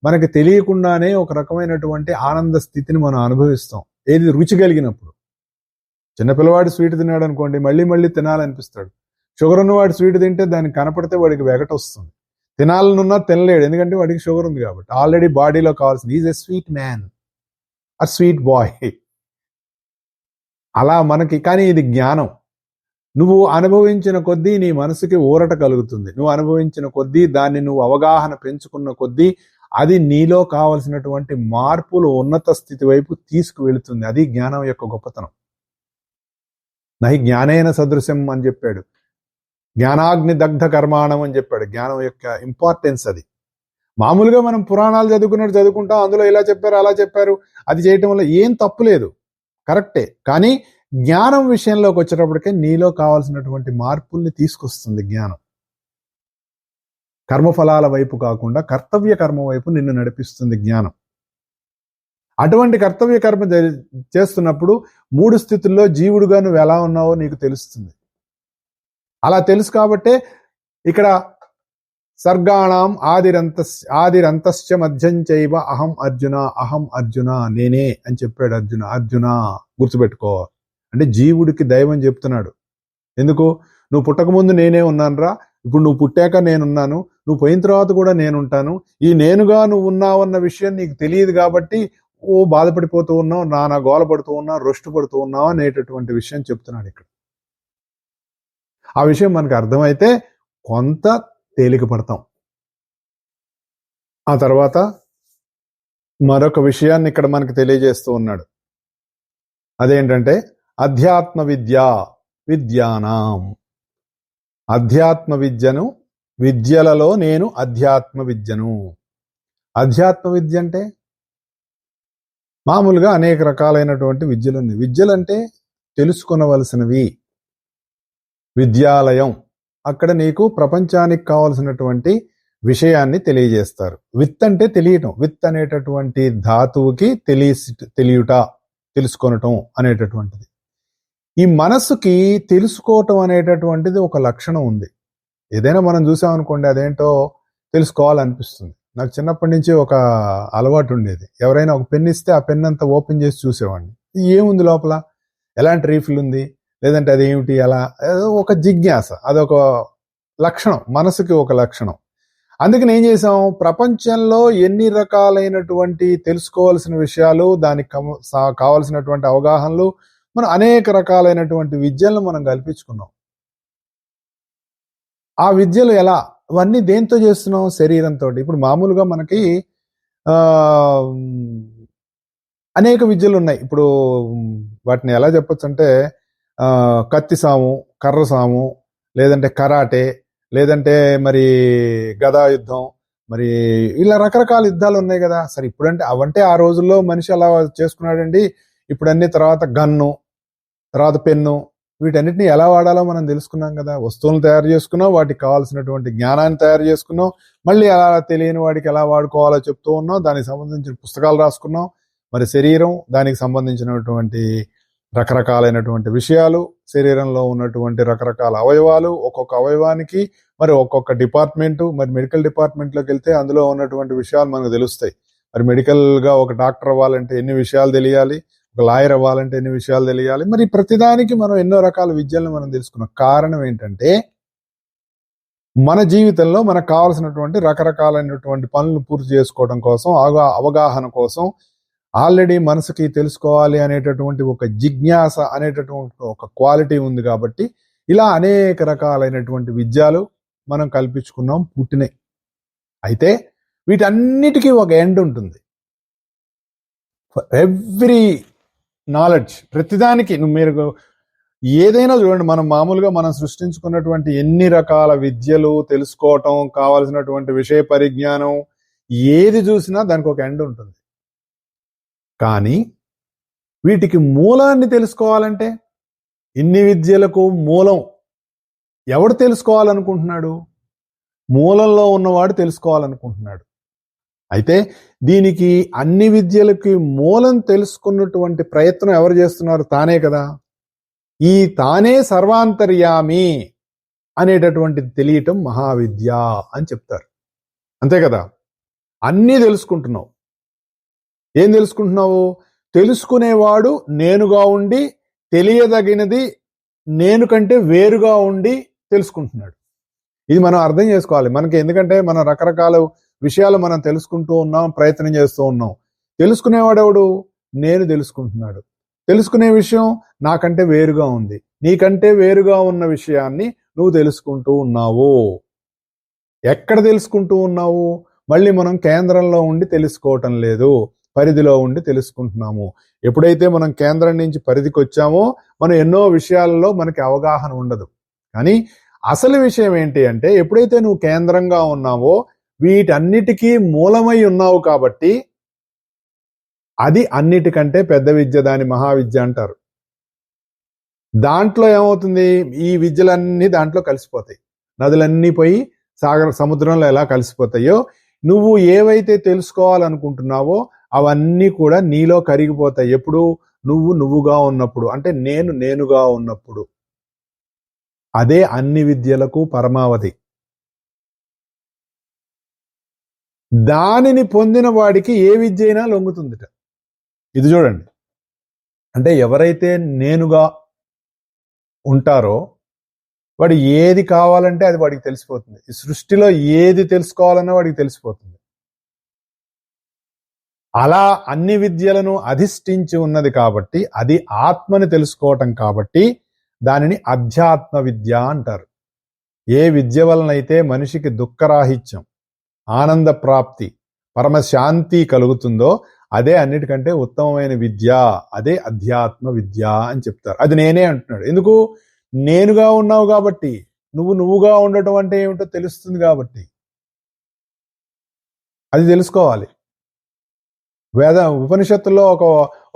మనకి తెలియకుండానే ఒక రకమైనటువంటి ఆనంద స్థితిని మనం అనుభవిస్తాం. ఏది రుచి కలిగినప్పుడు. చిన్నపిల్లవాడు స్వీట్ తిన్నాడు అనుకోండి, మళ్ళీ మళ్ళీ తినాలనిపిస్తాడు. షుగర్ ఉన్నవాడు స్వీట్ తింటే దానికి కనపడితే వాడికి వెగట వస్తుంది. తినాలనున్నా తినలేడు, ఎందుకంటే వాడికి షుగర్ ఉంది కాబట్టి. ఆల్రెడీ బాడీలో కావాల్సింది is a sweet man or sweet boy. అలా మనకి, కానీ ఇది జ్ఞానం. నువ్వు అనుభవించిన కొద్దీ నీ మనసుకి ఊరట కలుగుతుంది. నువ్వు అనుభవించిన కొద్దీ, దాన్ని నువ్వు అవగాహన పెంచుకున్న కొద్దీ అది నీలో కావలసినటువంటి మార్పులు ఉన్నత స్థితి వైపు తీసుకువెళుతుంది. అది జ్ఞానం యొక్క గొప్పతనం. నహి జ్ఞానేన సదృశం అని చెప్పాడు. జ్ఞానాగ్ని దగ్ధ కర్మాణం అని చెప్పాడు. జ్ఞానం యొక్క ఇంపార్టెన్స్ అది. మామూలుగా మనం పురాణాలు చదువుకుంటాం, అందులో ఇలా చెప్పారు అలా చెప్పారు, అది చేయటం వల్ల ఏం తప్పు లేదు, కరెక్టే. కానీ జ్ఞానం విషయంలోకి వచ్చేటప్పటికే నీలో కావాల్సినటువంటి మార్పుల్ని తీసుకొస్తుంది జ్ఞానం. కర్మఫలాల వైపు కాకుండా కర్తవ్య కర్మ వైపు నిన్ను నడిపిస్తుంది జ్ఞానం. అటువంటి కర్తవ్య కర్మ చేస్తున్నప్పుడు 3 స్థితుల్లో జీవుడుగా నువ్వు ఎలా ఉన్నావో నీకు తెలుస్తుంది. అలా తెలుసు కాబట్టే ఇక్కడ సర్గాణం ఆదిరంతశ్చ మధ్యం చైవ అహం అర్జున నేనే అని చెప్పాడు అర్జున గుర్తుపెట్టుకో. అంటే జీవుడికి దైవం చెప్తున్నాడు. ఎందుకు? నువ్వు పుట్టకముందు నేనే ఉన్నానురా, ఇప్పుడు నువ్వు పుట్టాక నేనున్నాను, నువ్వు పోయిన తర్వాత కూడా నేనుంటాను. ఈ నేనుగా నువ్వు ఉన్నావన్న విషయం నీకు తెలియదు కాబట్టి బాధపడిపోతూ ఉన్నావు, నానా గోల పడుతూ ఉన్నావు, రొష్టు పడుతూ ఉన్నావు అనేటటువంటి విషయం చెప్తున్నాడు ఇక్కడ. ఆ విషయం మనకు అర్థమైతే కొంత తేలిక పడతాం. ఆ తర్వాత మరొక విషయాన్ని ఇక్కడ మనకు తెలియజేస్తూ ఉన్నాడు. అదేంటంటే అధ్యాత్మ విద్యానాం. అధ్యాత్మ విద్యలలో నేను అధ్యాత్మ విద్యను. అధ్యాత్మ విద్య అంటే మామూలుగా అనేక రకాలైనటువంటి విద్యలు ఉన్నాయి. విద్యలంటే తెలుసుకొనవలసినవి. విద్యాలయం అక్కడ నీకు ప్రపంచానికి కావలసినటువంటి విషయాన్ని తెలియజేస్తారు. విత్ అంటే తెలియటం. విత్ అనేటటువంటి ధాతువుకి తెలియుట, తెలుసుకొనటం అనేటటువంటిది. ఈ మనస్సుకి తెలుసుకోవటం అనేటటువంటిది ఒక లక్షణం ఉంది. ఏదైనా మనం చూసామనుకోండి, అదేంటో తెలుసుకోవాలనిపిస్తుంది. నాకు చిన్నప్పటి నుంచి ఒక అలవాటు ఉండేది. ఎవరైనా ఒక పెన్ ఇస్తే ఆ పెన్ అంతా ఓపెన్ చేసి చూసేవాడిని. ఏముంది లోపల, ఎలాంటి రీఫిల్ ఉంది, లేదంటే అదేమిటి, అలా ఒక జిజ్ఞాస. అదొక లక్షణం, మనసుకి ఒక లక్షణం. అందుకని ఏం చేసాం, ప్రపంచంలో ఎన్ని రకాలైనటువంటి తెలుసుకోవాల్సిన విషయాలు, దానికి కావలసినటువంటి అవగాహనలు, మనం అనేక రకాలైనటువంటి విద్యలను మనం కల్పించుకున్నాం. ఆ విద్యలు ఎలా, ఇవన్నీ దేంతో చేస్తున్నాం? శరీరంతో. ఇప్పుడు మామూలుగా మనకి అనేక విద్యలు ఉన్నాయి. ఇప్పుడు వాటిని ఎలా చెప్పొచ్చు అంటే కత్తి సాము, కర్ర సాము, లేదంటే కరాటే, లేదంటే మరి గదా యుద్ధం, మరి ఇలా రకరకాల యుద్ధాలు ఉన్నాయి కదా. సరే ఇప్పుడంటే అవంటే ఆ రోజుల్లో మనిషి అలా చేసుకున్నాడండి. ఇప్పుడు అన్ని తర్వాత గన్ను, తర్వాత పెన్ను, వీటన్నిటిని ఎలా వాడాలో మనం తెలుసుకున్నాం కదా. వస్తువులను తయారు చేసుకున్నాం, వాటికి కావాల్సినటువంటి జ్ఞానాన్ని తయారు చేసుకున్నాం, మళ్ళీ అలా తెలియని వాడికి ఎలా వాడుకోవాలో చెప్తూ ఉన్నాం, దానికి సంబంధించిన పుస్తకాలు రాసుకున్నాం. మరి శరీరం, దానికి సంబంధించినటువంటి రకరకాలైనటువంటి విషయాలు, శరీరంలో ఉన్నటువంటి రకరకాల అవయవాలు, ఒక్కొక్క అవయవానికి మరి ఒక్కొక్క డిపార్ట్మెంటు, మరి మెడికల్ డిపార్ట్మెంట్లోకి వెళ్తే అందులో ఉన్నటువంటి విషయాలు మనకు తెలుస్తాయి. మరి మెడికల్గా ఒక డాక్టర్ అవ్వాలంటే ఎన్ని విషయాలు తెలియాలి, ఒక లాయర్ అవ్వాలంటే ఎన్ని విషయాలు తెలియాలి. మరి ప్రతిదానికి మనం ఎన్నో రకాల విద్యలను మనం తెలుసుకున్నాం. కారణం ఏంటంటే మన జీవితంలో మనకు కావాల్సినటువంటి రకరకాలైనటువంటి పనులు పూర్తి చేసుకోవడం కోసం, అవగాహన కోసం, ఆల్రెడీ మనసుకి తెలుసుకోవాలి అనేటటువంటి ఒక జిజ్ఞాస అనేటటువంటి ఒక క్వాలిటీ ఉంది కాబట్టి ఇలా అనేక రకాలైనటువంటి విద్యలు మనం కల్పించుకున్నాం, పుట్టినాయి. అయితే వీటన్నిటికీ ఒక ఎండ్ ఉంటుంది. ఎవ్రీ నాలెడ్జ్, ప్రతిదానికి మీరు ఏదైనా చూడండి, మనం మామూలుగా మనం సృష్టించుకున్నటువంటి ఎన్ని రకాల విద్యలు తెలుసుకోవటం, కావాల్సినటువంటి విషయ పరిజ్ఞానం ఏది చూసినా దానికి ఒక ఎండ్ ఉంటుంది. కానీ వీటికి మూలాన్ని తెలుసుకోవాలంటే, ఇన్ని విద్యలకు మూలం ఎవడు తెలుసుకోవాలనుకుంటున్నాడు? మూలంలో ఉన్నవాడు తెలుసుకోవాలనుకుంటున్నాడు. అయితే దీనికి అన్ని విద్యలకి మూలం తెలుసుకున్నటువంటి ప్రయత్నం ఎవరు చేస్తున్నారు? తానే కదా. ఈ తానే సర్వాంతర్యామి అనేటటువంటిది తెలియటం మహావిద్య అని చెప్తారు. అంతే కదా. అన్నీ తెలుసుకుంటున్నావు. ఏం తెలుసుకుంటున్నావు? తెలుసుకునేవాడు నేనుగా ఉండి, తెలియదగినది నేను కంటే వేరుగా ఉండి తెలుసుకుంటున్నాడు. ఇది మనం అర్థం చేసుకోవాలి. మనకి ఎందుకంటే మనం రకరకాల విషయాలు మనం తెలుసుకుంటూ ఉన్నాం, ప్రయత్నం చేస్తూ ఉన్నాం. తెలుసుకునేవాడెవడు? నేను తెలుసుకుంటున్నాడు. తెలుసుకునే విషయం నాకంటే వేరుగా ఉంది. నీకంటే వేరుగా ఉన్న విషయాన్ని నువ్వు తెలుసుకుంటూ ఉన్నావు. ఎక్కడ తెలుసుకుంటూ ఉన్నావు? మళ్ళీ మనం కేంద్రంలో ఉండి తెలుసుకోవటం లేదు, పరిధిలో ఉండి తెలుసుకుంటున్నాము. ఎప్పుడైతే మనం కేంద్రం నుంచి పరిధికి వచ్చామో మనం ఎన్నో విషయాలలో మనకి అవగాహన ఉండదు. కానీ అసలు విషయం ఏంటి అంటే, ఎప్పుడైతే నువ్వు కేంద్రంగా ఉన్నావో వీటన్నిటికీ మూలమై ఉన్నావు కాబట్టి అది అన్నిటికంటే పెద్ద విద్య, దాని మహావిద్య అంటారు. దాంట్లో ఏమవుతుంది? ఈ విద్యలన్నీ దాంట్లో కలిసిపోతాయి. నదులన్నీ పోయి సముద్రంలో ఎలా కలిసిపోతాయో, నువ్వు ఏవైతే తెలుసుకోవాలనుకుంటున్నావో అవన్నీ కూడా నీలో కరిగిపోతాయి. ఎప్పుడు? నువ్వుగా ఉన్నప్పుడు, అంటే నేనుగా ఉన్నప్పుడు. అదే అన్ని విద్యలకు పరమావధి. దానిని పొందిన వాడికి ఏ విద్య అయినా లొంగుతుందిట. ఇది చూడండి. అంటే ఎవరైతే నేనుగా ఉంటారో వాడు ఏది కావాలంటే అది వాడికి తెలిసిపోతుంది. ఈ సృష్టిలో ఏది తెలుసుకోవాలన్నా వాడికి తెలిసిపోతుంది. అలా అన్ని విద్యలను అధిష్ఠించి ఉన్నది కాబట్టి, అది ఆత్మని తెలుసుకోవటం కాబట్టి దానిని అధ్యాత్మ విద్య అంటారు. ఏ విద్య వలనైతే మనిషికి దుఃఖరాహిత్యం, ఆనంద ప్రాప్తి, పరమశాంతి కలుగుతుందో అదే అన్నిటికంటే ఉత్తమమైన విద్య, అదే అధ్యాత్మ విద్య అని చెప్తారు. అది నేనే అంటున్నాడు. ఎందుకు? నేనుగా ఉన్నావు కాబట్టి. నువ్వుగా ఉండటం అంటే ఏమిటో తెలుస్తుంది కాబట్టి అది తెలుసుకోవాలి. ఉపనిషత్తుల్లో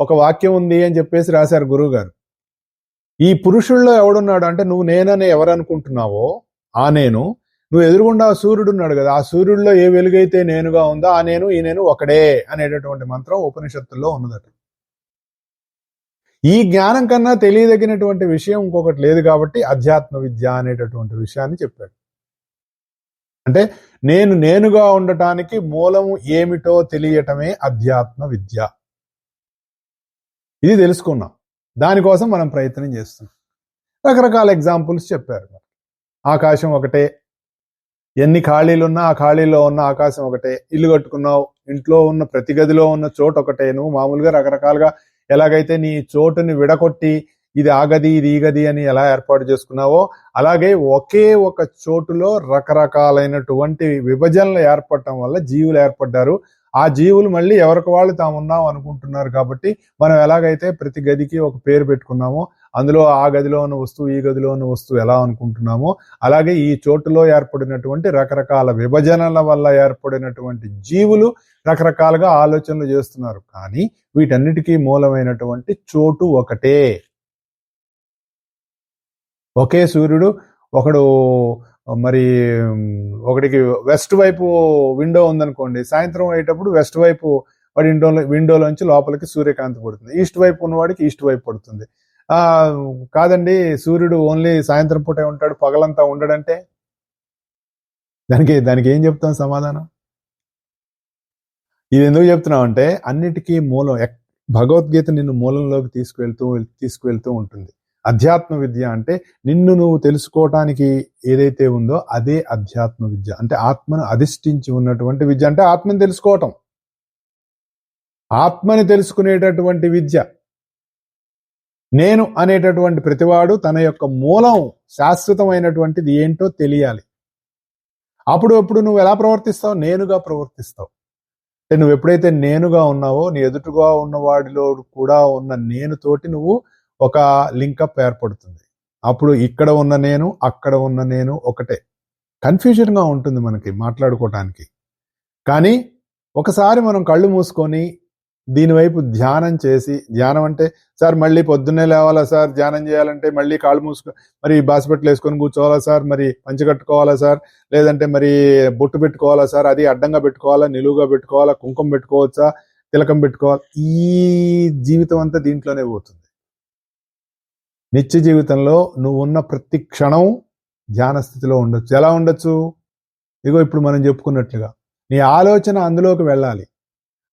ఒక వాక్యం ఉంది అని చెప్పేసి రాశారు గురువు గారు. ఈ పురుషుల్లో ఎవడున్నాడు అంటే, నువ్వు నేనని ఎవరు అనుకుంటున్నావో ఆ నేను, నువ్వు ఎదురుగుండా సూర్యుడు ఉన్నాడు కదా, ఆ సూర్యుడిలో ఏ వెలుగైతే నేనుగా ఉందో ఆ నేను, ఈ నేను ఒకడే అనేటటువంటి మంత్రం ఉపనిషత్తుల్లో ఉన్నదట. ఈ జ్ఞానం కన్నా తెలియదగినటువంటి విషయం ఇంకొకటి లేదు కాబట్టి అధ్యాత్మ విద్య అనేటటువంటి విషయాన్ని చెప్పాడు. అంటే నేనుగా ఉండటానికి మూలము ఏమిటో తెలియటమే అధ్యాత్మ విద్య. ఇది తెలుసుకున్నాం. దానికోసం మనం ప్రయత్నం చేస్తున్నాం. రకరకాల ఎగ్జాంపుల్స్ చెప్పారు. ఆకాశం ఒకటే, ఎన్ని ఖాళీలున్నా ఆ ఖాళీలో ఉన్న ఆకాశం ఒకటే. ఇల్లు కట్టుకున్నావు, ఇంట్లో ఉన్న ప్రతి గదిలో ఉన్న చోటు ఒకటే. నువ్వు మామూలుగా రకరకాలుగా ఎలాగైతే నీ చోటుని విడగొట్టి ఇది ఆ గది, ఇది ఈ గది అని ఎలా ఏర్పాటు చేసుకున్నావో, అలాగే ఒకే ఒక చోటులో రకరకాలైనటువంటి విభజనలు ఏర్పడటం వల్ల జీవులు ఏర్పడ్డారు. ఆ జీవులు మళ్ళీ ఎవరికి వాళ్ళు తాము ఉన్నాం అనుకుంటున్నారు. కాబట్టి మనం ఎలాగైతే ప్రతి గదికి ఒక పేరు పెట్టుకున్నామో, అందులో ఆ గదిలో ఉన్న వస్తువు, ఈ గదిలో ఉన్న వస్తువు ఎలా అనుకుంటున్నామో, అలాగే ఈ చోటులో ఏర్పడినటువంటి రకరకాల విభజనల వల్ల ఏర్పడినటువంటి జీవులు రకరకాలుగా ఆలోచనలు చేస్తున్నారు. కానీ వీటన్నిటికీ మూలమైనటువంటి చోటు ఒకటే. ఒకే సూర్యుడు. ఒకడు మరి ఒకటికి వెస్ట్ వైపు విండో ఉందనుకోండి, సాయంత్రం అయ్యేటప్పుడు వెస్ట్ వైపు వాడి విండోలోంచి లోపలికి సూర్యకాంతి పడుతుంది. ఈస్ట్ వైపు ఉన్నవాడికి ఈస్ట్ వైపు పడుతుంది. కాదండి సూర్యుడు ఓన్లీ సాయంత్రం పూటే ఉంటాడు, పగలంతా ఉండడంటే దానికి ఏం చెప్తాం సమాధానం? ఇది ఎందుకు చెప్తున్నాం అంటే అన్నిటికీ మూలం భగవద్గీత నిన్ను మూలంలోకి తీసుకువెళ్తూ ఉంటుంది. అధ్యాత్మ విద్య అంటే నిన్ను నువ్వు తెలుసుకోవటానికి ఏదైతే ఉందో అదే అధ్యాత్మ విద్య. అంటే ఆత్మను అధిష్ఠించి ఉన్నటువంటి విద్య, అంటే ఆత్మని తెలుసుకోవటం, ఆత్మని తెలుసుకునేటటువంటి విద్య. నేను అనేటటువంటి ప్రతివాడు తన యొక్క మూలం శాశ్వతమైనటువంటిది ఏంటో తెలియాలి. అప్పుడు నువ్వు ఎలా ప్రవర్తిస్తావు? నేనుగా ప్రవర్తిస్తావు. అంటే నువ్వు ఎప్పుడైతే నేనుగా ఉన్నావో నీ ఎదుటిగా ఉన్న వాడిలో కూడా ఉన్న నేను తోటి నువ్వు ఒక లింకప్ ఏర్పడుతుంది. అప్పుడు ఇక్కడ ఉన్న నేను అక్కడ ఉన్న నేను ఒకటే. కన్ఫ్యూజన్గా ఉంటుంది మనకి మాట్లాడుకోవటానికి. కానీ ఒకసారి మనం కళ్ళు మూసుకొని దీనివైపు ధ్యానం చేసి, ధ్యానం అంటే సార్ మళ్ళీ పొద్దున్నే లేవాలా సార్, ధ్యానం చేయాలంటే మళ్ళీ కాళ్ళు మూసుకో, మరి బాసిపెట్లు వేసుకొని కూర్చోవాలా సార్, మరి పంచి కట్టుకోవాలా సార్, లేదంటే మరి బొట్టు పెట్టుకోవాలా సార్, అది అడ్డంగా పెట్టుకోవాలా, నిలువుగా పెట్టుకోవాలా, కుంకుమ పెట్టుకోవచ్చా, తిలకం పెట్టుకోవాలి, ఈ జీవితం అంతా దీంట్లోనే పోతుంది. నిత్య జీవితంలో నువ్వు ఉన్న ప్రతి క్షణం ధ్యాన స్థితిలో ఉండొచ్చు. ఎలా ఉండొచ్చు? ఇగో ఇప్పుడు మనం చెప్పుకున్నట్లుగా నీ ఆలోచన అందులోకి వెళ్ళాలి.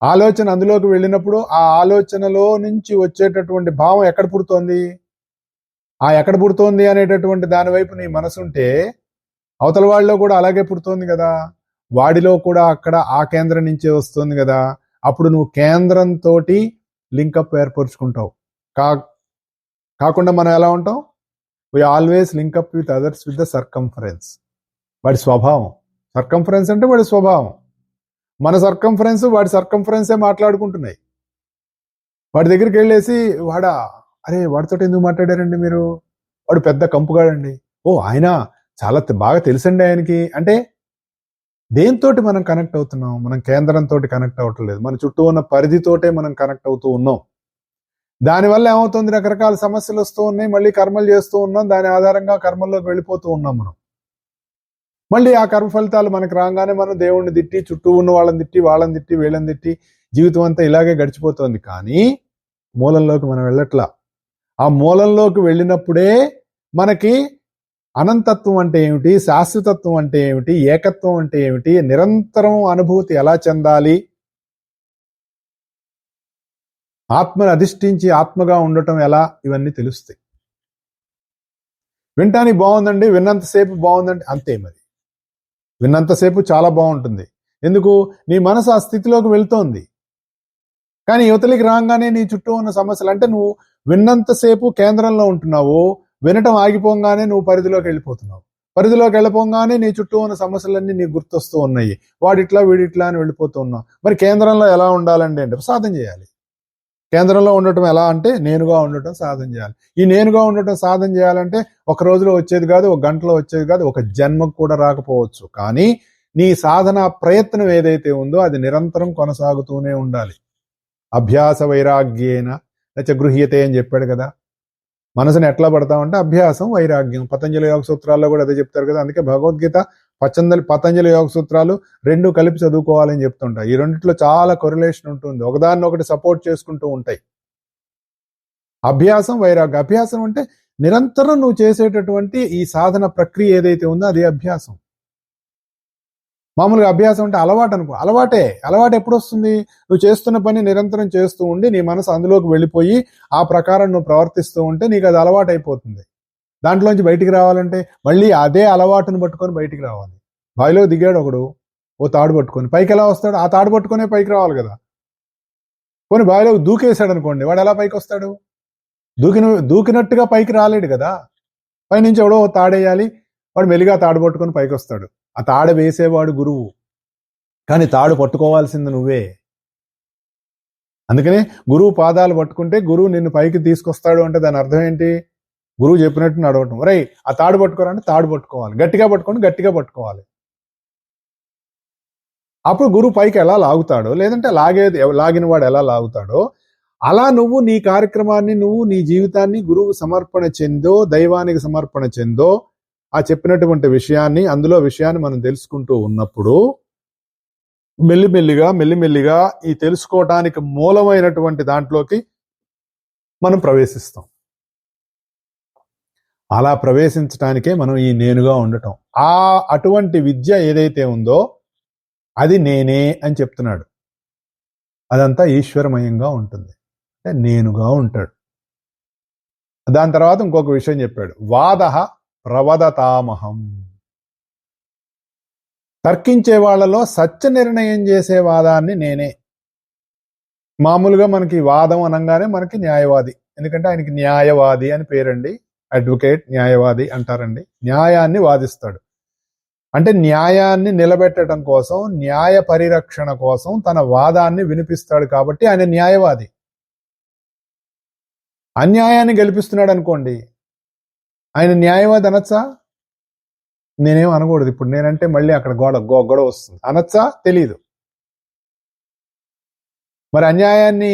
ఆలోచన అందులోకి వెళ్ళినప్పుడు ఆ ఆలోచనలో నుంచి వచ్చేటటువంటి భావం ఎక్కడ పుడుతోంది? ఎక్కడ పుడుతోంది అనేటటువంటి దాని వైపు నీ మనసు ఉంటే అవతల వాళ్ళలో కూడా అలాగే పుడుతోంది కదా, వాడిలో కూడా అక్కడ ఆ కేంద్రం నుంచే వస్తుంది కదా. అప్పుడు నువ్వు కేంద్రంతో లింకప్ ఏర్పరచుకుంటావు. కాకుండా మనం ఎలా ఉంటాం? We always link up with others with the circumference. వాడి స్వభావం. సర్కంఫరెన్స్ అంటే వాడి స్వభావం. మన సర్కంఫరెన్స్ వాడి సర్కంఫరెన్సే మాట్లాడుకుంటున్నాయి. వాడి దగ్గరికి వెళ్ళేసి అరే వాడితో ఎందుకు మాట్లాడారండి మీరు, వాడు పెద్ద కంపుగాడండి, ఆయన చాలా బాగా తెలుసండి ఆయనకి అంటే దేంతోటి మనం కనెక్ట్ అవుతున్నాం? మనం కేంద్రంతో కనెక్ట్ అవ్వట్లేదు, మన చుట్టూ ఉన్న పరిధితోటే మనం కనెక్ట్ అవుతూ ఉన్నాం. దానివల్ల ఏమవుతుంది? రకరకాల సమస్యలు వస్తూ ఉన్నాయి, మళ్ళీ కర్మలు చేస్తూ ఉన్నాం, దాని ఆధారంగా కర్మల్లోకి వెళ్ళిపోతూ ఉన్నాం మనం. మళ్ళీ ఆ కర్మ ఫలితాలు మనకు రాగానే మనం దేవుణ్ణి తిట్టి, చుట్టూ ఉన్న వాళ్ళని తిట్టి, వాళ్ళని తిట్టి, వీళ్ళని తిట్టి జీవితం అంతా ఇలాగే గడిచిపోతుంది. కానీ మూలంలోకి మనం వెళ్ళట్లా. ఆ మూలంలోకి వెళ్ళినప్పుడే మనకి అనంతత్వం అంటే ఏమిటి, శాశ్వతత్వం అంటే ఏమిటి, ఏకత్వం అంటే ఏమిటి, నిరంతరం అనుభూతి ఎలా చెందాలి, ఆత్మను అధిష్ఠించి ఆత్మగా ఉండటం ఎలా, ఇవన్నీ తెలుస్తాయి. వినటానికి బాగుందండి, విన్నంతసేపు బాగుందండి, అంతే. మరి విన్నంతసేపు చాలా బాగుంటుంది. ఎందుకు? నీ మనసు ఆ స్థితిలోకి వెళ్తోంది. కానీ యువతలికి రాగానే నీ చుట్టూ ఉన్న సమస్యలు, అంటే నువ్వు విన్నంతసేపు కేంద్రంలో ఉంటున్నావు, వినటం ఆగిపోగానే నువ్వు పరిధిలోకి వెళ్ళిపోతున్నావు. పరిధిలోకి వెళ్ళిపోగానే నీ చుట్టూ ఉన్న సమస్యలన్నీ నీకు గుర్తొస్తూ ఉన్నాయి. వాడిట్లా వీడిట్లా అని వెళ్ళిపోతూ ఉన్నావు. మరి కేంద్రంలో ఎలా ఉండాలండి అంటే సాధన చేయాలి. కేంద్రంలో ఉండటం ఎలా అంటే నేనుగా ఉండటం సాధన చేయాలి. ఈ నేనుగా ఉండటం సాధన చేయాలంటే ఒక రోజులో వచ్చేది కాదు, ఒక గంటలో వచ్చేది కాదు, ఒక జన్మకు కూడా రాకపోవచ్చు. కానీ నీ సాధన ప్రయత్నం ఏదైతే ఉందో అది నిరంతరం కొనసాగుతూనే ఉండాలి. అభ్యాస వైరాగ్యేన నచ గృహ్యతే అని చెప్పాడు కదా. మనసుని ఎట్లా పడతామంటే అభ్యాసం వైరాగ్యం. పతంజలి యోగ సూత్రాల్లో కూడా అదే చెప్తారు కదా. అందుకే భగవద్గీత, పతంజలి యోగ సూత్రాలు రెండు కలిపి చదువుకోవాలని చెప్తుంటాయి. ఈ రెండిట్లో చాలా కొరిలేషన్ ఉంటుంది, ఒకదాన్ని ఒకటి సపోర్ట్ చేసుకుంటూ ఉంటాయి. అభ్యాసం వైరాగ్యం. అభ్యాసం అంటే నిరంతరం నువ్వు చేసేటటువంటి ఈ సాధన ప్రక్రియ ఏదైతే ఉందో అది అభ్యాసం. మామూలుగా అభ్యాసం అంటే అలవాటు అనుకో. అలవాటు ఎప్పుడు వస్తుంది? నువ్వు చేస్తున్న పని నిరంతరం చేస్తూ ఉండి నీ మనసు అందులోకి వెళ్ళిపోయి ఆ ప్రకారం నువ్వు ప్రవర్తిస్తూ ఉంటే నీకు అది అలవాటు అయిపోతుంది. దాంట్లోంచి బయటికి రావాలంటే మళ్ళీ అదే అలవాటును పట్టుకొని బయటికి రావాలి. బావిలో దిగాడు ఒకడు, ఓ తాడు పట్టుకొని, పైకి ఎలా వస్తాడు? ఆ తాడు పట్టుకునే పైకి రావాలి కదా. కొన్ని బావిలో దూకేశాడు అనుకోండి, వాడు ఎలా పైకి వస్తాడు? దూకినట్టుగా పైకి రాలేడు కదా. పైనుంచి ఎవడో తాడేయాలి, వాడు మెల్లిగా తాడు పట్టుకొని పైకి వస్తాడు. ఆ తాడు వేసేవాడు గురువు, కానీ తాడు పట్టుకోవాల్సింది నువ్వే. అందుకనే గురువు పాదాలు పట్టుకుంటే గురువు నిన్ను పైకి తీసుకొస్తాడు అంటే దాని అర్థం ఏంటి? గురువు చెప్పినట్టు నడవటం. రై ఆ తాడు పట్టుకోరంటే తాడు పట్టుకోవాలి, గట్టిగా పట్టుకోండి, గట్టిగా పట్టుకోవాలి. అప్పుడు గురువు పైకి ఎలా లాగుతాడో, లేదంటే లాగిన వాడు ఎలా లాగుతాడో అలా నువ్వు నీ కార్యక్రమాన్ని, నువ్వు నీ జీవితాన్ని గురువు సమర్పణ చెందో, దైవానికి సమర్పణ చెందో, ఆ చెప్పినటువంటి విషయాన్ని మనం తెలుసుకుంటూ ఉన్నప్పుడు మెల్లిమెల్లిగా ఈ తెలుసుకోవటానికి మూలమైనటువంటి దాంట్లోకి మనం ప్రవేశిస్తాం. అలా ప్రవేశించటానికే మనం ఈ నేనుగా ఉండటం. అటువంటి విద్య ఏదైతే ఉందో అది నేనే అని చెప్తున్నాడు. అదంతా ఈశ్వరమయంగా ఉంటుంది, అంటే నేనుగా ఉంటాడు. దాని తర్వాత ఇంకొక విషయం చెప్పాడు, వాదః ప్రవదతామహం. తర్కించే వాళ్ళలో సత్య నిర్ణయం చేసే వాదాన్ని నేనే. మామూలుగా మనకి వాదం అనగానే మనకి న్యాయవాది, ఎందుకంటే ఆయనకి న్యాయవాది అని పేరండి. అడ్వకేట్, న్యాయవాది అంటారండి. న్యాయాన్ని వాదిస్తాడు, అంటే న్యాయాన్ని నిలబెట్టడం కోసం, న్యాయ పరిరక్షణ కోసం తన వాదాన్ని వినిపిస్తాడు కాబట్టి ఆయన న్యాయవాది. అన్యాయాన్ని గెలిపిస్తున్నాడు అనుకోండి, ఆయన న్యాయవాది అనొచ్చా? నేనేం అనకూడదు. ఇప్పుడు నేనంటే మళ్ళీ అక్కడ గొడవ వస్తుంది. అనొచ్చా? తెలీదు. మరి అన్యాయాన్ని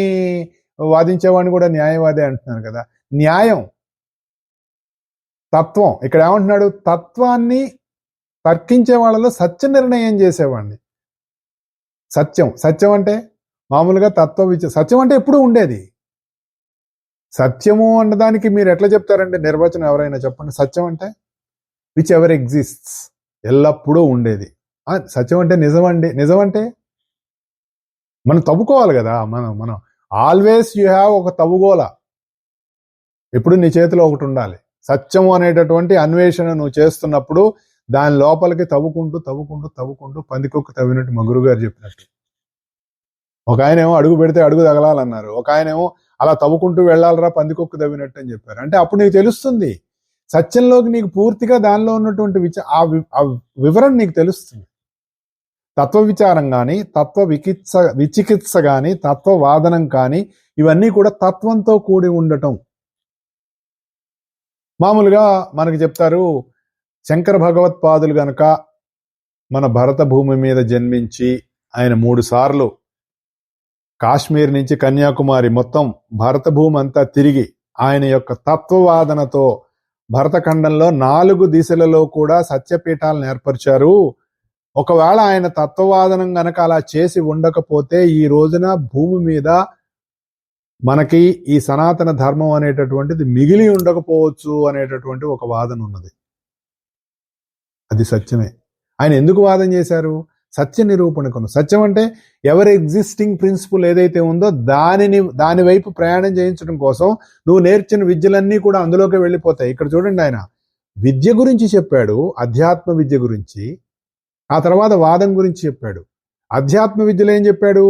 వాదించేవాడిని కూడా న్యాయవాదే అంటున్నాను కదా. న్యాయం, తత్వం. ఇక్కడ ఏమంటున్నాడు? తత్వాన్ని తర్కించే వాళ్ళలో సత్య నిర్ణయం చేసేవాడిని. సత్యం అంటే మామూలుగా సత్యం అంటే ఎప్పుడూ ఉండేది. సత్యము అన్నదానికి మీరు ఎట్లా చెప్తారంటే నిర్వచనం ఎవరైనా చెప్పండి. సత్యం అంటే విచ్ ఎవర్ ఎగ్జిస్ట్స్, ఎల్లప్పుడూ ఉండేది. సత్యం అంటే నిజం అంటే మనం తవ్వుకోవాలి కదా. మనం ఆల్వేస్ యూ హ్యావ్ ఒక తవ్వుగోల, ఎప్పుడు నీ చేతిలో ఒకటి ఉండాలి. సత్యము అనేటటువంటి అన్వేషణ నువ్వు చేస్తున్నప్పుడు దాని లోపలికి తవ్వుకుంటూ పందికొక్కు తవ్వినట్టు మా గురుగారు చెప్పినట్టు. ఒక ఆయన ఏమో అడుగు పెడితే అడుగు తగలాలన్నారు, ఒక ఆయన ఏమో అలా తవ్వుకుంటూ వెళ్ళాలరా పందికొక్కు తవ్వినట్టు అని చెప్పారు. అంటే అప్పుడు నీకు తెలుస్తుంది సత్యంలోకి, నీకు పూర్తిగా దానిలో ఉన్నటువంటి ఆ వివరణ నీకు తెలుస్తుంది. తత్వ విచారం కానీ, విచికిత్స కానీ, తత్వవాదనం కానీ, ఇవన్నీ కూడా తత్వంతో కూడి ఉండటం. మామూలుగా మనకి చెప్తారు, శంకర భగవత్పాదులు గనక మన భరత భూమి మీద జన్మించి ఆయన 3 సార్లు కాశ్మీర్ నుంచి కన్యాకుమారి మొత్తం భరత భూమి అంతా తిరిగి ఆయన యొక్క తత్వవాదనతో భరతఖండంలో 4 దిశలలో కూడా సత్యపీఠాలను ఏర్పరిచారు. ఒకవేళ ఆయన తత్వవాదనం గనక అలా చేసి ఉండకపోతే ఈ రోజున భూమి మీద మనకి ఈ సనాతన ధర్మం అనేటటువంటిది మిగిలి ఉండకపోవచ్చు అనేటటువంటి ఒక వాదన ఉన్నది. అది సత్యమే. ఆయన ఎందుకు వాదన చేశారు? సత్య నిరూపణకును. సత్యం అంటే ఎవరి ఎగ్జిస్టింగ్ ప్రిన్సిపల్ ఏదైతే ఉందో దాని వైపు ప్రయాణం చేయించడం కోసం నువ్వు నేర్చిన విద్యలన్నీ కూడా అందులోకి వెళ్ళిపోతాయి. ఇక్కడ చూడండి, ఆయన విద్య గురించి చెప్పాడు, అధ్యాత్మ విద్య గురించి. ఆ తర్వాత వాదం గురించి చెప్పాడు. అధ్యాత్మ విద్యలో ఏం చెప్పాడు?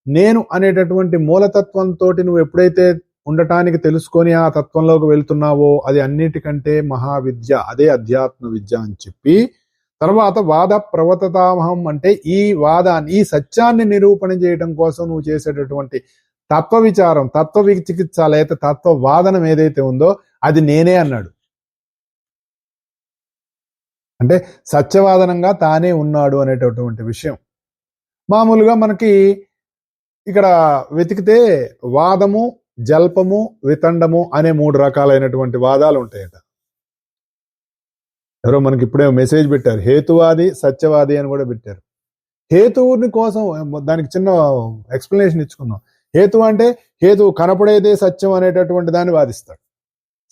నేను అనేటటువంటి మూలతత్వంతో నువ్వు ఎప్పుడైతే ఉండటానికి తెలుసుకొని ఆ తత్వంలోకి వెళ్తున్నావో అది అన్నిటికంటే మహావిద్య, అదే అధ్యాత్మ విద్య అని చెప్పి, తర్వాత వాద ప్రవతతామహం అంటే ఈ వాదాన్ని, ఈ సత్యాన్ని నిరూపణ చేయడం కోసం నువ్వు చేసేటటువంటి తత్వ విచారం, తత్వ చికిత్స లేదా తత్వ వాదనం ఏదైతే ఉందో అది నేనే అన్నాడు. అంటే సత్యవాదనంగా తానే ఉన్నాడు అనేటటువంటి విషయం. మామూలుగా మనకి ఇక్కడ వెతికితే వాదము, జల్పము, వితండము అనే 3 రకాలైనటువంటి వాదాలు ఉంటాయట. ఎవరో మనకి ఇప్పుడే మెసేజ్ పెట్టారు, హేతువాది, సత్యవాది అని కూడా పెట్టారు. హేతువుని కోసం దానికి చిన్న ఎక్స్ప్లెనేషన్ ఇచ్చుకుందాం. హేతు అంటే హేతువు కనపడేదే సత్యం అనేటటువంటి దాన్ని వాదిస్తాడు.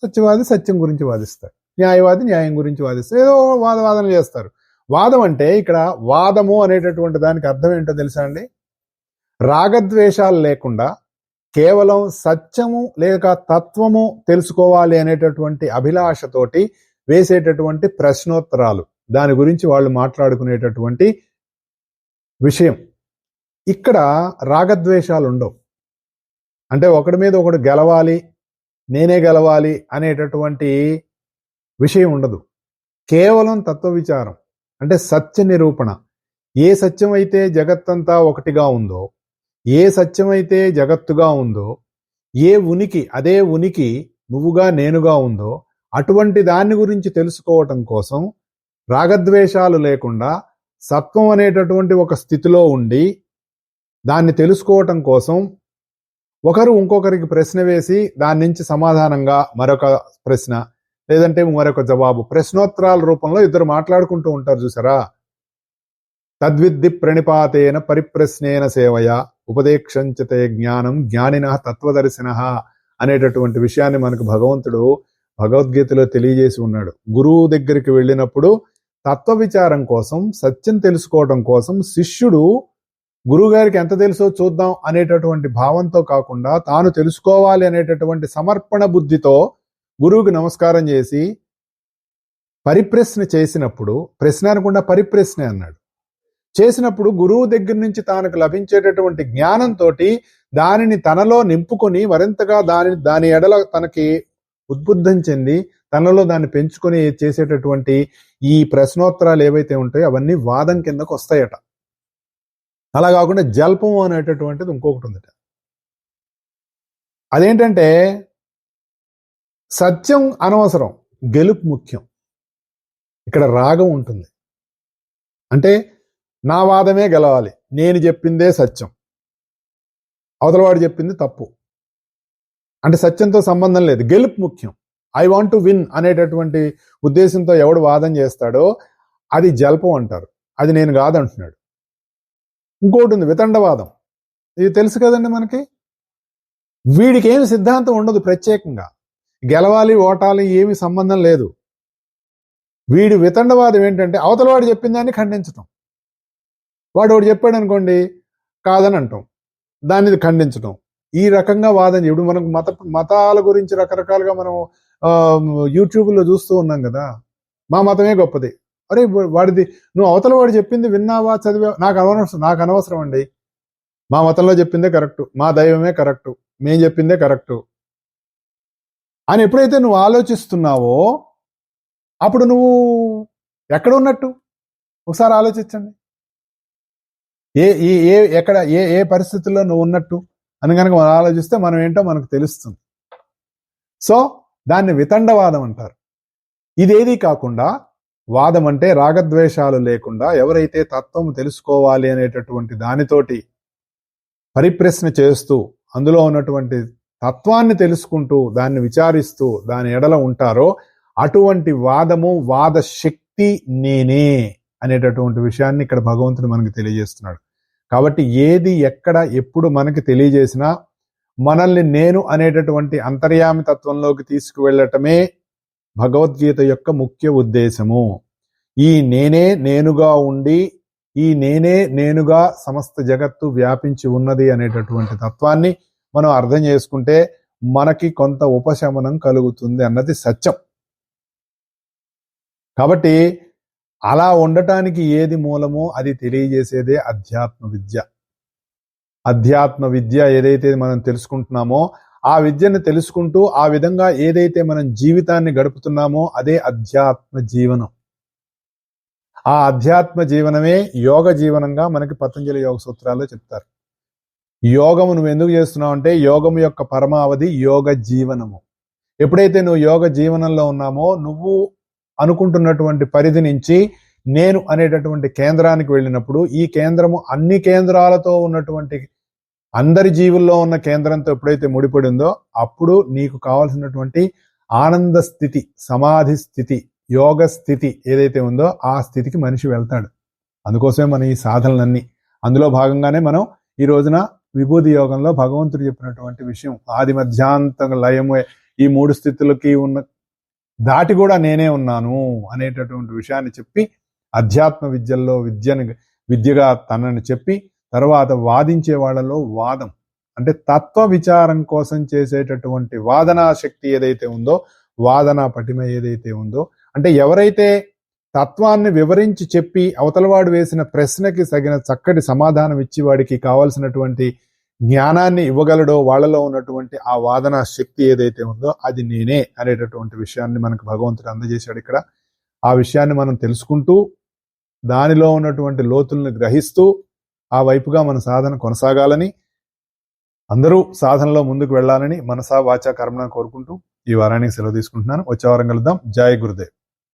సత్యవాది సత్యం గురించి వాదిస్తాడు, న్యాయవాది న్యాయం గురించి వాదిస్తాడు, ఏదో వాదన చేస్తారు. వాదం అంటే ఇక్కడ వాదము అనేటటువంటి దానికి అర్థం ఏంటో తెలుసా అండి? రాగద్వేషాలు లేకుండా కేవలం సత్యము లేక తత్వము తెలుసుకోవాలి అనేటటువంటి అభిలాషతోటి వేసేటటువంటి ప్రశ్నోత్తరాలు, దాని గురించి వాళ్ళు మాట్లాడుకునేటటువంటి విషయం. ఇక్కడ రాగద్వేషాలు ఉండవు. అంటే ఒకడి మీద ఒకడు గెలవాలి, నేనే గెలవాలి అనేటటువంటి విషయం ఉండదు. కేవలం తత్వ విచారం, అంటే సత్య నిరూపణ. ఏ సత్యం అయితే జగత్తంతా ఒకటిగా ఉందో, ఏ సత్యమైతే జగత్తుగా ఉందో, ఏ ఉనికి అదే ఉనికి నువ్వుగా నేనుగా ఉందో, అటువంటి దాన్ని గురించి తెలుసుకోవటం కోసం రాగద్వేషాలు లేకుండా సత్వం అనేటటువంటి ఒక స్థితిలో ఉండి దాన్ని తెలుసుకోవటం కోసం ఒకరు ఇంకొకరికి ప్రశ్న వేసి దాని నుంచి సమాధానంగా మరొక ప్రశ్న లేదంటే మరొక జవాబు, ప్రశ్నోత్తరాల రూపంలో ఇద్దరు మాట్లాడుకుంటూ ఉంటారు చూసారా. తద్విద్ధి ప్రణిపాతేన పరిప్రశ్నేన సేవయ ఉపదేక్షంచతే జ్ఞానం జ్ఞానినః తత్వదర్శినః అనేటటువంటి విషయాన్ని మనకు భగవంతుడు భగవద్గీతలో తెలియజేసి ఉన్నాడు. గురువు దగ్గరికి వెళ్ళినప్పుడు తత్వ విచారం కోసం, సత్యం తెలుసుకోవడం కోసం శిష్యుడు గురువు గారికి ఎంత తెలుసో చూద్దాం అనేటటువంటి భావంతో కాకుండా తాను తెలుసుకోవాలి అనేటటువంటి సమర్పణ బుద్ధితో గురువుకి నమస్కారం చేసి పరిప్రశ్న చేసినప్పుడు, ప్రశ్న అనకుండా పరిప్రశ్నే అన్నాడు, చేసినప్పుడు గురువు దగ్గర నుంచి తనకు లభించేటటువంటి జ్ఞానంతో దానిని తనలో నింపుకొని మరింతగా దాని ఎడల తనకి ఉద్బుద్ధం చెంది తనలో దాన్ని పెంచుకొని చేసేటటువంటి ఈ ప్రశ్నోత్తరాలు ఏవైతే ఉంటాయో అవన్నీ వాదం కిందకు వస్తాయట. అలా కాకుండా జల్పం అనేటటువంటిది ఇంకొకటి ఉందట. అదేంటంటే సత్యం అనవసరం, గెలుపు ముఖ్యం. ఇక్కడ రాగం ఉంటుంది. అంటే నా వాదమే గెలవాలి, నేను చెప్పిందే సత్యం, అవతలవాడు చెప్పింది తప్పు. అంటే సత్యంతో సంబంధం లేదు, గెలుపు ముఖ్యం. ఐ వాంట్ టు విన్ అనేటటువంటి ఉద్దేశంతో ఎవడు వాదం చేస్తాడో అది జల్పం అంటారు. అది నేను కాదంటున్నాడు. ఇంకోటి ఉంది వితండవాదం. ఇది తెలుసు కదండి మనకి. వీడికి ఏమి సిద్ధాంతం ఉండదు ప్రత్యేకంగా, గెలవాలి ఓటాలి ఏమి సంబంధం లేదు. వీడి వితండవాదం ఏంటంటే అవతలవాడు చెప్పిన దాన్ని ఖండించటం. వాడు ఒకటి చెప్పాడు అనుకోండి, కాదని అంటాం, దాన్ని ఖండించటం. ఈ రకంగా వాదన. ఇప్పుడు మనకు మతాల గురించి రకరకాలుగా మనం యూట్యూబ్లో చూస్తూ ఉన్నాం కదా. మా మతమే గొప్పది, అరే వాడిది నువ్వు అవతల వాడు చెప్పింది విన్నావా, చదివా, నాకు అనవసరం అండి. మా మతంలో చెప్పిందే కరెక్టు, మా దైవమే కరెక్టు, మేం చెప్పిందే కరెక్టు అని ఎప్పుడైతే నువ్వు ఆలోచిస్తున్నావో అప్పుడు నువ్వు ఎక్కడ ఉన్నట్టు ఒకసారి ఆలోచించండి. ఎక్కడ ఏ పరిస్థితుల్లో నువ్వు ఉన్నట్టు అని కనుక మనం ఆలోచిస్తే మనం ఏంటో మనకు తెలుస్తుంది. సో దాన్ని వితండవాదం అంటారు. ఇదేది కాకుండా వాదం అంటే రాగద్వేషాలు లేకుండా ఎవరైతే తత్వం తెలుసుకోవాలి అనేటటువంటి దానితోటి పరిప్రశ్న చేస్తూ అందులో ఉన్నటువంటి తత్వాన్ని తెలుసుకుంటూ దాన్ని విచారిస్తూ దాని ఎడల ఉంటారో అటువంటి వాదము, వాద శక్తి నేనే అనేటటువంటి విషయాన్ని ఇక్కడ భగవంతుడు మనకి తెలియజేస్తున్నాడు. కాబట్టి ఏది ఎక్కడ ఎప్పుడు మనకి తెలియజేసినా మనల్ని నేను అనేటటువంటి అంతర్యామి తత్వంలోకి తీసుకువెళ్ళటమే భగవద్గీత యొక్క ముఖ్య ఉద్దేశము. ఈ నేనే నేనుగా ఉండి ఈ నేనే నేనుగా సమస్త జగత్తు వ్యాపించి ఉన్నది అనేటటువంటి తత్వాన్ని మనం అర్థం చేసుకుంటే మనకి కొంత ఉపశమనం కలుగుతుంది అన్నది సత్యం. కాబట్టి అలా ఉండటానికి ఏది మూలమో అది తెలియజేసేదే అధ్యాత్మ విద్య. అధ్యాత్మ విద్య ఏదైతే మనం తెలుసుకుంటున్నామో ఆ విద్యను తెలుసుకుంటూ ఆ విధంగా ఏదైతే మనం జీవితాన్ని గడుపుతున్నామో అదే అధ్యాత్మ జీవనం. ఆ అధ్యాత్మ జీవనమే యోగ జీవనంగా మనకి పతంజలి యోగ సూత్రాల్లో చెప్తారు. యోగము నువ్వు ఎందుకు చేస్తున్నావు అంటే యోగము యొక్క పరమావధి యోగ జీవనము. ఎప్పుడైతే నువ్వు యోగ జీవనంలో ఉన్నామో నువ్వు అనుకుంటున్నటువంటి పరిధి నుంచి నేను అనేటటువంటి కేంద్రానికి వెళ్ళినప్పుడు ఈ కేంద్రము అన్ని కేంద్రాలతో ఉన్నటువంటి అందరి జీవుల్లో ఉన్న కేంద్రంతో ఎప్పుడైతే ముడిపడి ఉందో అప్పుడు నీకు కావాల్సినటువంటి ఆనంద స్థితి, సమాధి స్థితి, యోగ స్థితి ఏదైతే ఉందో ఆ స్థితికి మనిషి వెళ్తాడు. అందుకోసమే మన ఈ సాధనలన్నీ అందులో భాగంగానే మనం ఈ రోజున విభూతి యోగంలో భగవంతుడు చెప్పినటువంటి విషయం ఆది మధ్యాంత లయము ఈ మూడు స్థితులకి ఉన్న దాటి కూడా నేనే ఉన్నాను అనేటటువంటి విషయాన్ని చెప్పి అధ్యాత్మ విద్యల్లో విద్యగా తనని చెప్పి తర్వాత వాదించే వాళ్ళలో వాదం అంటే తత్వ విచారం కోసం చేసేటటువంటి వాదనా శక్తి ఏదైతే ఉందో, వాదనా పటిమ ఏదైతే ఉందో, అంటే ఎవరైతే తత్వాన్ని వివరించి చెప్పి అవతలవాడు వేసిన ప్రశ్నకి తగిన చక్కటి సమాధానం ఇచ్చి వాడికి కావాల్సినటువంటి జ్ఞానాన్ని ఇవ్వగలడో వాళ్ళలో ఉన్నటువంటి ఆ వాదనా శక్తి ఏదైతే ఉందో అది నేనే అనేటటువంటి విషయాన్ని మనకు భగవంతుడు అందజేశాడు ఇక్కడ. ఆ విషయాన్ని మనం తెలుసుకుంటూ దానిలో ఉన్నటువంటి లోతుల్ని గ్రహిస్తూ ఆ వైపుగా మన సాధన కొనసాగాలని, అందరూ సాధనలో ముందుకు వెళ్ళాలని మనసా వాచా కర్మణ కోరుకుంటూ ఈ వారానికి సెలవు తీసుకుంటున్నాను. వచ్చే వారం కలుద్దాం. జై గురుదేవ్.